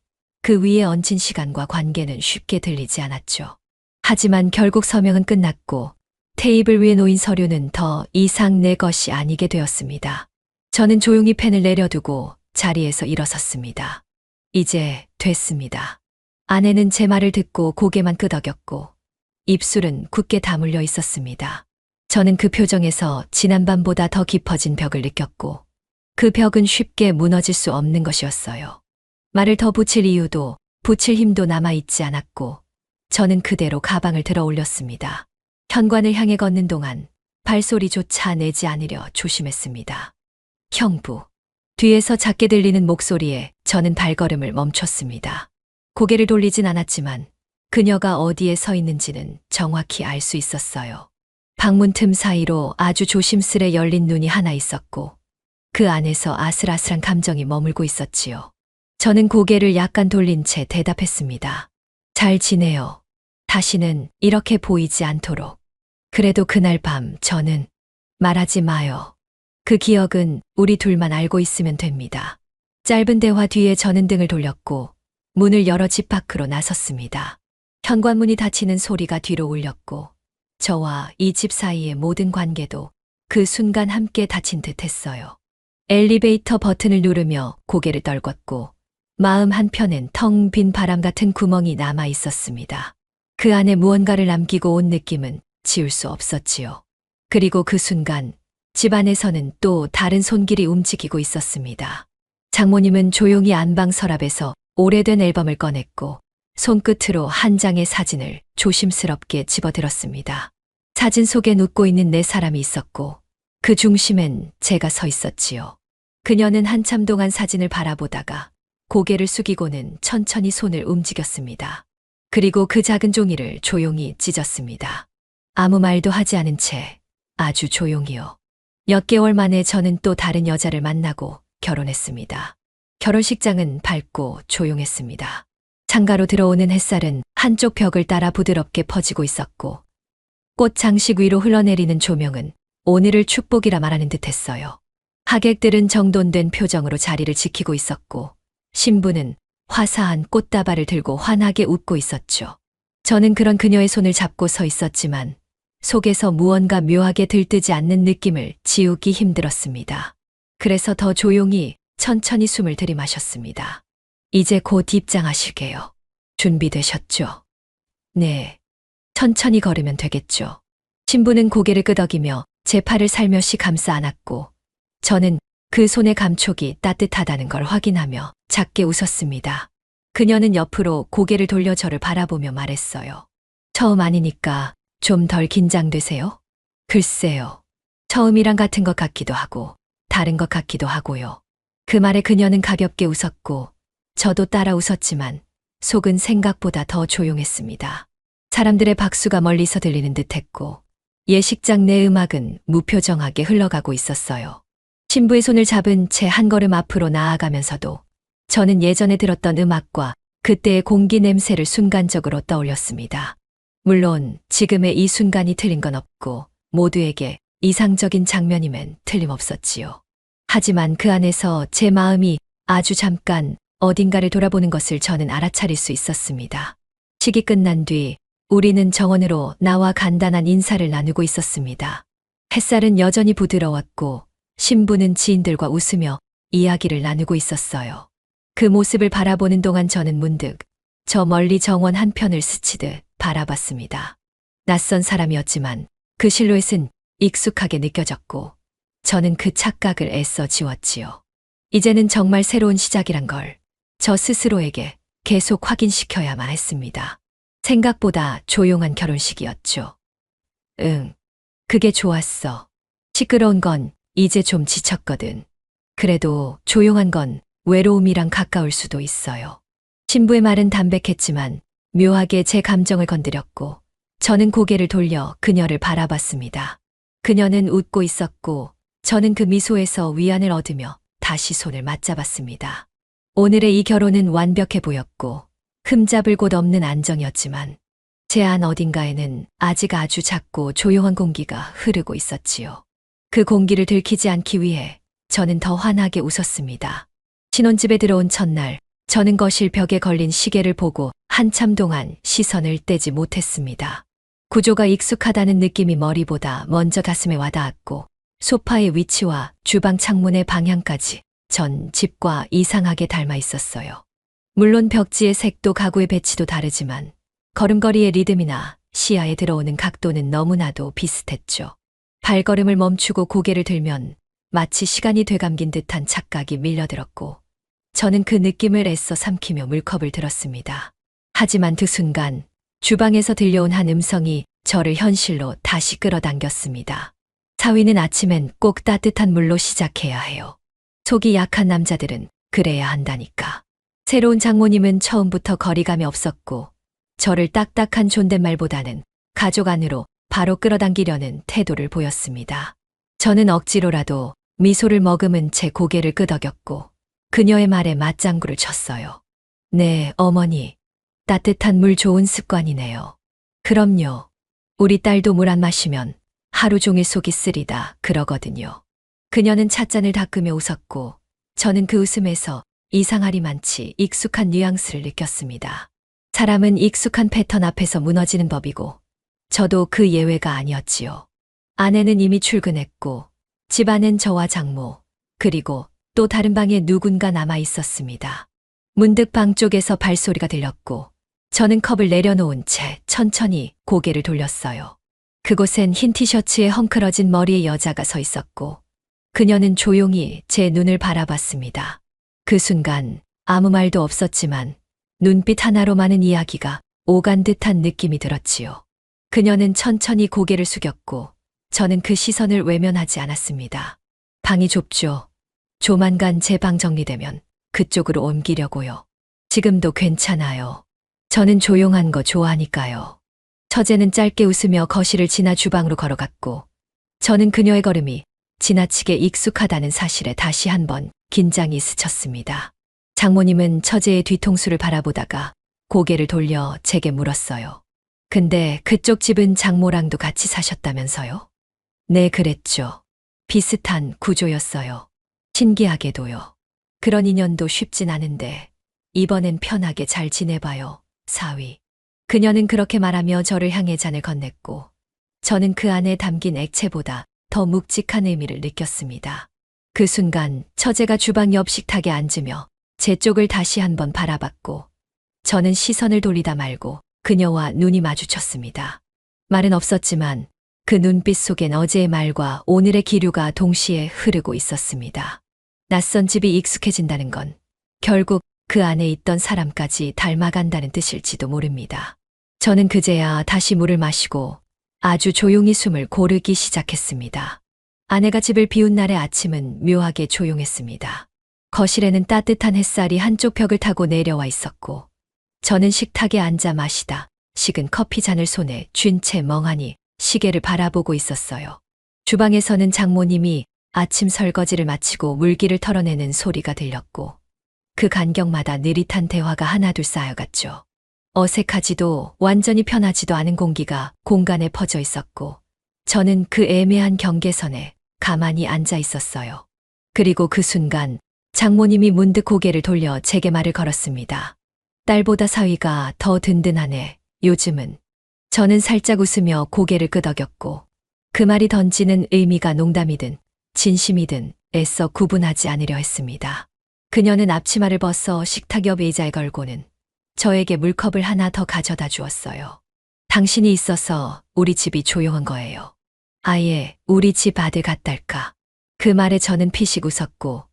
그 위에 얹힌 시간과 관계는 쉽게 들리지 않았죠. 하지만 결국 서명은 끝났고 테이블 위에 놓인 서류는 더 이상 내 것이 아니게 되었습니다. 저는 조용히 펜을 내려두고 자리에서 일어섰습니다. 이제 됐습니다. 아내는 제 말을 듣고 고개만 끄덕였고 입술은 굳게 다물려 있었습니다. 저는 그 표정에서 지난밤보다 더 깊어진 벽을 느꼈고 그 벽은 쉽게 무너질 수 없는 것이었어요. 말을 더 붙일 이유도 붙일 힘도 남아있지 않았고 저는 그대로 가방을 들어 올렸습니다. 현관을 향해 걷는 동안 발소리조차 내지 않으려 조심했습니다. 형부. 뒤에서 작게 들리는 목소리에 저는 발걸음을 멈췄습니다. 고개를 돌리진 않았지만 그녀가 어디에 서 있는지는 정확히 알 수 있었어요. 방문 틈 사이로 아주 조심스레 열린 눈이 하나 있었고 그 안에서 아슬아슬한 감정이 머물고 있었지요. 저는 고개를 약간 돌린 채 대답했습니다. 잘 지내요. 다시는 이렇게 보이지 않도록. 그래도 그날 밤 저는 말하지 마요. 그 기억은 우리 둘만 알고 있으면 됩니다. 짧은 대화 뒤에 저는 등을 돌렸고 문을 열어 집 밖으로 나섰습니다. 현관문이 닫히는 소리가 뒤로 울렸고 저와 이 집 사이의 모든 관계도 그 순간 함께 닫힌 듯 했어요. 엘리베이터 버튼을 누르며 고개를 떨궜고 마음 한편엔 텅 빈 바람 같은 구멍이 남아 있었습니다. 그 안에 무언가를 남기고 온 느낌은 지울 수 없었지요. 그리고 그 순간 집안에서는 또 다른 손길이 움직이고 있었습니다. 장모님은 조용히 안방 서랍에서 오래된 앨범을 꺼냈고 손끝으로 한 장의 사진을 조심스럽게 집어들었습니다. 사진 속에 웃고 있는 네 사람이 있었고 그 중심엔 제가 서 있었지요. 그녀는 한참 동안 사진을 바라보다가 고개를 숙이고는 천천히 손을 움직였습니다. 그리고 그 작은 종이를 조용히 찢었습니다. 아무 말도 하지 않은 채 아주 조용히요. 몇 개월 만에 저는 또 다른 여자를 만나고 결혼했습니다. 결혼식장은 밝고 조용했습니다. 창가로 들어오는 햇살은 한쪽 벽을 따라 부드럽게 퍼지고 있었고 꽃 장식 위로 흘러내리는 조명은 오늘을 축복이라 말하는 듯했어요. 하객들은 정돈된 표정으로 자리를 지키고 있었고 신부는 화사한 꽃다발을 들고 환하게 웃고 있었죠. 저는 그런 그녀의 손을 잡고 서 있었지만 속에서 무언가 묘하게 들뜨지 않는 느낌을 지우기 힘들었습니다. 그래서 더 조용히 천천히 숨을 들이마셨습니다. 이제 곧 입장하실게요. 준비되셨죠? 네. 천천히 걸으면 되겠죠. 신부는 고개를 끄덕이며 제 팔을 살며시 감싸 안았고 저는 그 손의 감촉이 따뜻하다는 걸 확인하며 작게 웃었습니다. 그녀는 옆으로 고개를 돌려 저를 바라보며 말했어요. 처음 아니니까 좀 덜 긴장되세요? 글쎄요. 처음이랑 같은 것 같기도 하고 다른 것 같기도 하고요. 그 말에 그녀는 가볍게 웃었고 저도 따라 웃었지만 속은 생각보다 더 조용했습니다. 사람들의 박수가 멀리서 들리는 듯했고 예식장 내 음악은 무표정하게 흘러가고 있었어요. 신부의 손을 잡은 채 한 걸음 앞으로 나아가면서도 저는 예전에 들었던 음악과 그때의 공기 냄새를 순간적으로 떠올렸습니다. 물론 지금의 이 순간이 틀린 건 없고 모두에게 이상적인 장면임엔 틀림없었지요. 하지만 그 안에서 제 마음이 아주 잠깐 어딘가를 돌아보는 것을 저는 알아차릴 수 있었습니다. 식이 끝난 뒤 우리는 정원으로 나와 간단한 인사를 나누고 있었습니다. 햇살은 여전히 부드러웠고 신부는 지인들과 웃으며 이야기를 나누고 있었어요. 그 모습을 바라보는 동안 저는 문득 저 멀리 정원 한편을 스치듯 바라봤습니다. 낯선 사람이었지만 그 실루엣은 익숙하게 느껴졌고 저는 그 착각을 애써 지웠지요. 이제는 정말 새로운 시작이란 걸 저 스스로에게 계속 확인시켜야만 했습니다. 생각보다 조용한 결혼식이었죠. 응, 그게 좋았어. 시끄러운 건 이제 좀 지쳤거든. 그래도 조용한 건 외로움이랑 가까울 수도 있어요. 신부의 말은 담백했지만 묘하게 제 감정을 건드렸고 저는 고개를 돌려 그녀를 바라봤습니다. 그녀는 웃고 있었고 저는 그 미소에서 위안을 얻으며 다시 손을 맞잡았습니다. 오늘의 이 결혼은 완벽해 보였고 흠잡을 곳 없는 안정이었지만 제 안 어딘가에는 아직 아주 작고 조용한 공기가 흐르고 있었지요. 그 공기를 들키지 않기 위해 저는 더 환하게 웃었습니다. 신혼집에 들어온 첫날, 저는 거실 벽에 걸린 시계를 보고 한참 동안 시선을 떼지 못했습니다. 구조가 익숙하다는 느낌이 머리보다 먼저 가슴에 와닿았고, 소파의 위치와 주방 창문의 방향까지 전 집과 이상하게 닮아 있었어요. 물론 벽지의 색도 가구의 배치도 다르지만, 걸음걸이의 리듬이나 시야에 들어오는 각도는 너무나도 비슷했죠. 발걸음을 멈추고 고개를 들면 마치 시간이 되감긴 듯한 착각이 밀려들었고 저는 그 느낌을 애써 삼키며 물컵을 들었습니다. 하지만 그 순간 주방에서 들려온 한 음성이 저를 현실로 다시 끌어당겼습니다. 사위는 아침엔 꼭 따뜻한 물로 시작해야 해요. 속이 약한 남자들은 그래야 한다니까. 새로운 장모님은 처음부터 거리감이 없었고 저를 딱딱한 존댓말보다는 가족 안으로 바로 끌어당기려는 태도를 보였습니다. 저는 억지로라도 미소를 머금은 채 고개를 끄덕였고 그녀의 말에 맞장구를 쳤어요. 네, 어머니. 따뜻한 물 좋은 습관이네요. 그럼요. 우리 딸도 물 안 마시면 하루 종일 속이 쓰리다 그러거든요. 그녀는 찻잔을 닦으며 웃었고 저는 그 웃음에서 이상하리만치 익숙한 뉘앙스를 느꼈습니다. 사람은 익숙한 패턴 앞에서 무너지는 법이고 저도 그 예외가 아니었지요. 아내는 이미 출근했고 집안엔 저와 장모 그리고 또 다른 방에 누군가 남아 있었습니다. 문득 방 쪽에서 발소리가 들렸고 저는 컵을 내려놓은 채 천천히 고개를 돌렸어요. 그곳엔 흰 티셔츠에 헝클어진 머리의 여자가 서 있었고 그녀는 조용히 제 눈을 바라봤습니다. 그 순간 아무 말도 없었지만 눈빛 하나로 많은 이야기가 오간 듯한 느낌이 들었지요. 그녀는 천천히 고개를 숙였고 저는 그 시선을 외면하지 않았습니다. 방이 좁죠. 조만간 제 방 정리되면 그쪽으로 옮기려고요. 지금도 괜찮아요. 저는 조용한 거 좋아하니까요. 처제는 짧게 웃으며 거실을 지나 주방으로 걸어갔고 저는 그녀의 걸음이 지나치게 익숙하다는 사실에 다시 한번 긴장이 스쳤습니다. 장모님은 처제의 뒤통수를 바라보다가 고개를 돌려 제게 물었어요. 근데 그쪽 집은 장모랑도 같이 사셨다면서요? 네, 그랬죠. 비슷한 구조였어요. 신기하게도요. 그런 인연도 쉽진 않은데 이번엔 편하게 잘 지내봐요, 사위. 그녀는 그렇게 말하며 저를 향해 잔을 건넸고 저는 그 안에 담긴 액체보다 더 묵직한 의미를 느꼈습니다. 그 순간 처제가 주방 옆 식탁에 앉으며 제 쪽을 다시 한번 바라봤고 저는 시선을 돌리다 말고 그녀와 눈이 마주쳤습니다. 말은 없었지만 그 눈빛 속엔 어제의 말과 오늘의 기류가 동시에 흐르고 있었습니다. 낯선 집이 익숙해진다는 건 결국 그 안에 있던 사람까지 닮아간다는 뜻일지도 모릅니다. 저는 그제야 다시 물을 마시고 아주 조용히 숨을 고르기 시작했습니다. 아내가 집을 비운 날의 아침은 묘하게 조용했습니다. 거실에는 따뜻한 햇살이 한쪽 벽을 타고 내려와 있었고 저는 식탁에 앉아 마시다 식은 커피 잔을 손에 쥔 채 멍하니 시계를 바라보고 있었어요. 주방에서는 장모님이 아침 설거지를 마치고 물기를 털어내는 소리가 들렸고 그 간격마다 느릿한 대화가 하나둘 쌓여갔죠. 어색하지도 완전히 편하지도 않은 공기가 공간에 퍼져 있었고 저는 그 애매한 경계선에 가만히 앉아 있었어요. 그리고 그 순간 장모님이 문득 고개를 돌려 제게 말을 걸었습니다. 딸보다 사위가 더 든든하네, 요즘은. 저는 살짝 웃으며 고개를 끄덕였고 그 말이 던지는 의미가 농담이든 진심이든 애써 구분하지 않으려 했습니다. 그녀는 앞치마를 벗어 식탁 옆 의자에 걸고는 저에게 물컵을 하나 더 가져다 주었어요. 당신이 있어서 우리 집이 조용한 거예요. 아예 우리 집 아들 같달까. 그 말에 저는 피식 웃었고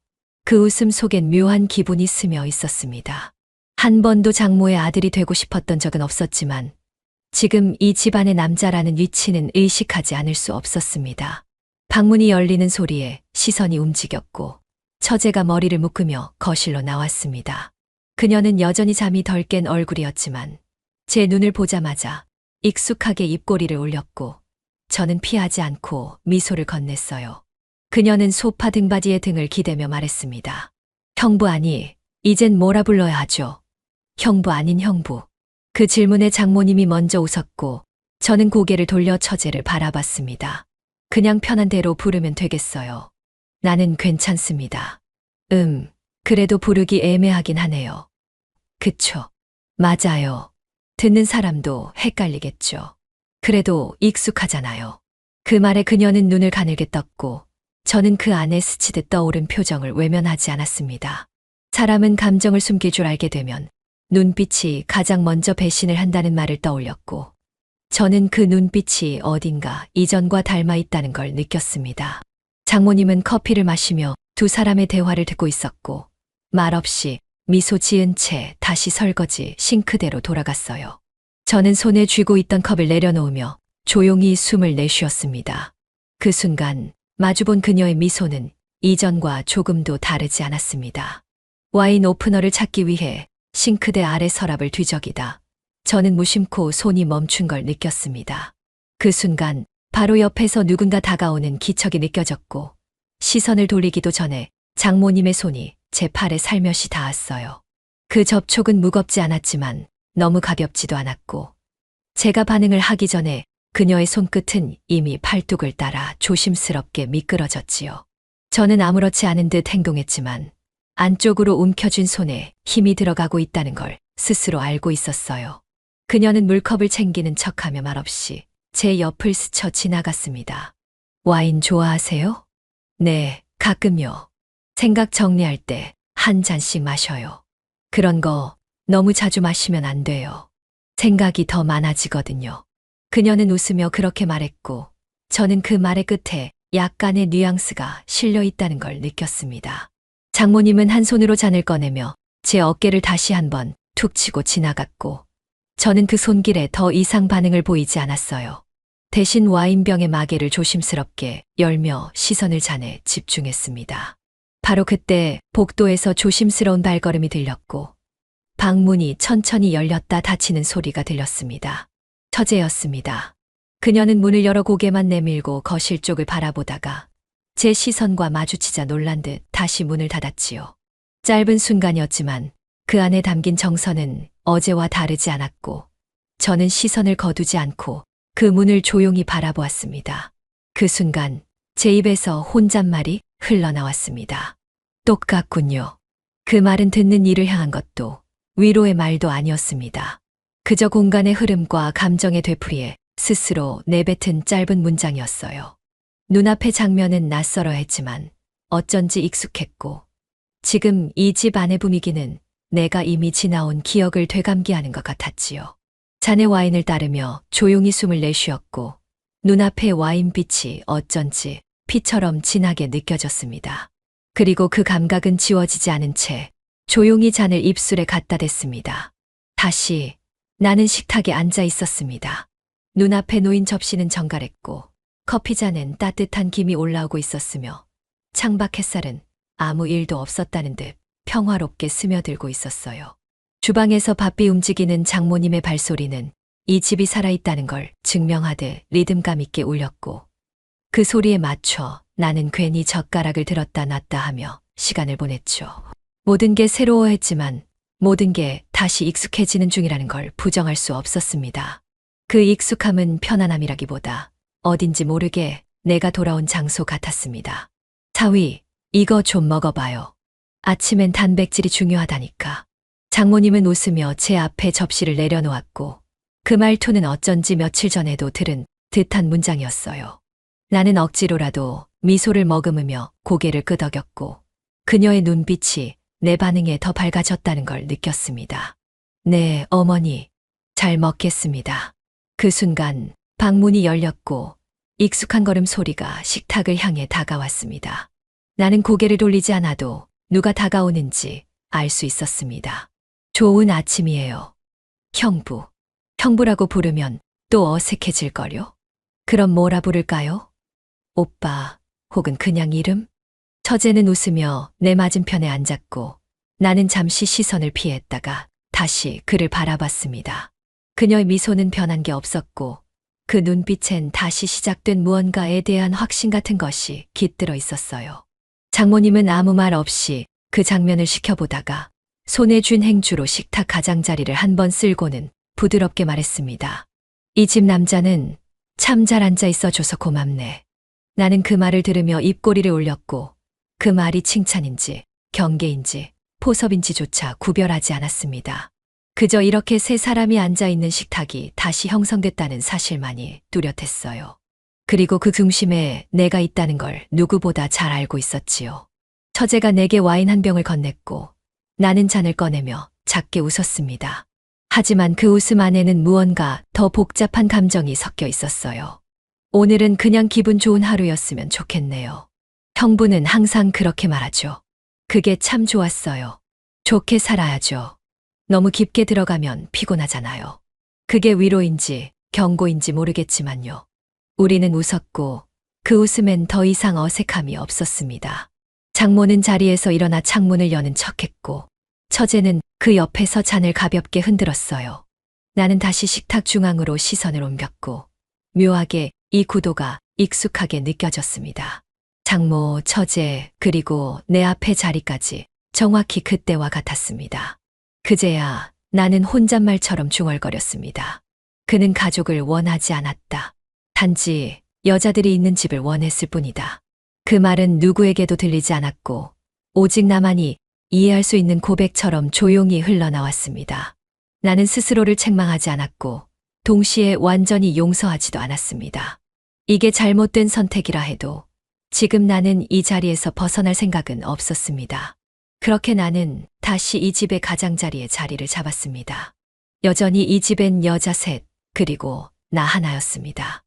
그 웃음 속엔 묘한 기분이 스며 있었습니다. 한 번도 장모의 아들이 되고 싶었던 적은 없었지만 지금 이 집안의 남자라는 위치는 의식하지 않을 수 없었습니다. 방문이 열리는 소리에 시선이 움직였고 처제가 머리를 묶으며 거실로 나왔습니다. 그녀는 여전히 잠이 덜 깬 얼굴이었지만 제 눈을 보자마자 익숙하게 입꼬리를 올렸고 저는 피하지 않고 미소를 건넸어요. 그녀는 소파 등받이에 등을 기대며 말했습니다. 형부 아니, 이젠 뭐라 불러야 하죠? 형부 아닌 형부. 그 질문에 장모님이 먼저 웃었고 저는 고개를 돌려 처제를 바라봤습니다. 그냥 편한 대로 부르면 되겠어요. 나는 괜찮습니다. 그래도 부르기 애매하긴 하네요. 그쵸? 맞아요. 듣는 사람도 헷갈리겠죠. 그래도 익숙하잖아요. 그 말에 그녀는 눈을 가늘게 떴고 저는 그 안에 스치듯 떠오른 표정을 외면하지 않았습니다. 사람은 감정을 숨길 줄 알게 되면 눈빛이 가장 먼저 배신을 한다는 말을 떠올렸고 저는 그 눈빛이 어딘가 이전과 닮아 있다는 걸 느꼈습니다. 장모님은 커피를 마시며 두 사람의 대화를 듣고 있었고 말없이 미소 지은 채 다시 설거지 싱크대로 돌아갔어요. 저는 손에 쥐고 있던 컵을 내려놓으며 조용히 숨을 내쉬었습니다. 그 순간 마주본 그녀의 미소는 이전과 조금도 다르지 않았습니다. 와인 오프너를 찾기 위해 싱크대 아래 서랍을 뒤적이다 저는 무심코 손이 멈춘 걸 느꼈습니다. 그 순간 바로 옆에서 누군가 다가오는 기척이 느껴졌고 시선을 돌리기도 전에 장모님의 손이 제 팔에 살며시 닿았어요. 그 접촉은 무겁지 않았지만 너무 가볍지도 않았고 제가 반응을 하기 전에 그녀의 손끝은 이미 팔뚝을 따라 조심스럽게 미끄러졌지요. 저는 아무렇지 않은 듯 행동했지만 안쪽으로 움켜쥔 손에 힘이 들어가고 있다는 걸 스스로 알고 있었어요. 그녀는 물컵을 챙기는 척하며 말없이 제 옆을 스쳐 지나갔습니다. 와인 좋아하세요? 네, 가끔요. 생각 정리할 때 한 잔씩 마셔요. 그런 거 너무 자주 마시면 안 돼요. 생각이 더 많아지거든요. 그녀는 웃으며 그렇게 말했고 저는 그 말의 끝에 약간의 뉘앙스가 실려 있다는 걸 느꼈습니다. 장모님은 한 손으로 잔을 꺼내며 제 어깨를 다시 한번 툭 치고 지나갔고 저는 그 손길에 더 이상 반응을 보이지 않았어요. 대신 와인병의 마개를 조심스럽게 열며 시선을 잔에 집중했습니다. 바로 그때 복도에서 조심스러운 발걸음이 들렸고 방문이 천천히 열렸다 닫히는 소리가 들렸습니다. 처제였습니다. 그녀는 문을 열어 고개만 내밀고 거실 쪽을 바라보다가 제 시선과 마주치자 놀란 듯 다시 문을 닫았지요. 짧은 순간이었지만 그 안에 담긴 정서는 어제와 다르지 않았고 저는 시선을 거두지 않고 그 문을 조용히 바라보았습니다. 그 순간 제 입에서 혼잣말이 흘러나왔습니다. 똑같군요. 그 말은 듣는 이를 향한 것도 위로의 말도 아니었습니다. 그저 공간의 흐름과 감정의 되풀이에 스스로 내뱉은 짧은 문장이었어요. 눈앞의 장면은 낯설어 했지만 어쩐지 익숙했고 지금 이 집 안의 분위기는 내가 이미 지나온 기억을 되감기하는 것 같았지요. 잔의 와인을 따르며 조용히 숨을 내쉬었고 눈앞의 와인빛이 어쩐지 피처럼 진하게 느껴졌습니다. 그리고 그 감각은 지워지지 않은 채 조용히 잔을 입술에 갖다 댔습니다. 다시 나는 식탁에 앉아 있었습니다. 눈앞에 놓인 접시는 정갈했고 커피잔엔 따뜻한 김이 올라오고 있었으며 창밖 햇살은 아무 일도 없었다는 듯 평화롭게 스며들고 있었어요. 주방에서 바삐 움직이는 장모님의 발소리는 이 집이 살아있다는 걸 증명하듯 리듬감 있게 울렸고 그 소리에 맞춰 나는 괜히 젓가락을 들었다 놨다 하며 시간을 보냈죠. 모든 게 새로워했지만 모든 게 다시 익숙해지는 중이라는 걸 부정할 수 없었습니다. 그 익숙함은 편안함이라기보다 어딘지 모르게 내가 돌아온 장소 같았습니다. 사위, 이거 좀 먹어봐요. 아침엔 단백질이 중요하다니까. 장모님은 웃으며 제 앞에 접시를 내려놓았고 그 말투는 어쩐지 며칠 전에도 들은 듯한 문장이었어요. 나는 억지로라도 미소를 머금으며 고개를 끄덕였고 그녀의 눈빛이 내 반응에 더 밝아졌다는 걸 느꼈습니다. 네, 어머니. 잘 먹겠습니다. 그 순간 방문이 열렸고 익숙한 걸음 소리가 식탁을 향해 다가왔습니다. 나는 고개를 돌리지 않아도 누가 다가오는지 알 수 있었습니다. 좋은 아침이에요. 형부. 형부라고 부르면 또 어색해질걸요? 그럼 뭐라 부를까요? 오빠, 혹은 그냥 이름? 처제는 웃으며 내 맞은편에 앉았고 나는 잠시 시선을 피했다가 다시 그를 바라봤습니다. 그녀의 미소는 변한 게 없었고 그 눈빛엔 다시 시작된 무언가에 대한 확신 같은 것이 깃들어 있었어요. 장모님은 아무 말 없이 그 장면을 지켜보다가 손에 쥔 행주로 식탁 가장자리를 한 번 쓸고는 부드럽게 말했습니다. 이 집 남자는 참 잘 앉아 있어줘서 고맙네. 나는 그 말을 들으며 입꼬리를 올렸고 그 말이 칭찬인지 경계인지 포섭인지조차 구별하지 않았습니다. 그저 이렇게 세 사람이 앉아있는 식탁이 다시 형성됐다는 사실만이 뚜렷했어요. 그리고 그 중심에 내가 있다는 걸 누구보다 잘 알고 있었지요. 처제가 내게 와인 한 병을 건넸고 나는 잔을 꺼내며 작게 웃었습니다. 하지만 그 웃음 안에는 무언가 더 복잡한 감정이 섞여 있었어요. 오늘은 그냥 기분 좋은 하루였으면 좋겠네요. 형부는 항상 그렇게 말하죠. 그게 참 좋았어요. 좋게 살아야죠. 너무 깊게 들어가면 피곤하잖아요. 그게 위로인지 경고인지 모르겠지만요. 우리는 웃었고 그 웃음엔 더 이상 어색함이 없었습니다. 장모는 자리에서 일어나 창문을 여는 척했고 처제는 그 옆에서 잔을 가볍게 흔들었어요. 나는 다시 식탁 중앙으로 시선을 옮겼고 묘하게 이 구도가 익숙하게 느껴졌습니다. 장모, 처제, 그리고 내 앞에 자리까지 정확히 그때와 같았습니다. 그제야 나는 혼잣말처럼 중얼거렸습니다. 그는 가족을 원하지 않았다. 단지 여자들이 있는 집을 원했을 뿐이다. 그 말은 누구에게도 들리지 않았고 오직 나만이 이해할 수 있는 고백처럼 조용히 흘러나왔습니다. 나는 스스로를 책망하지 않았고 동시에 완전히 용서하지도 않았습니다. 이게 잘못된 선택이라 해도 지금 나는 이 자리에서 벗어날 생각은 없었습니다. 그렇게 나는 다시 이 집의 가장자리에 자리를 잡았습니다. 여전히 이 집엔 여자 셋, 그리고 나 하나였습니다.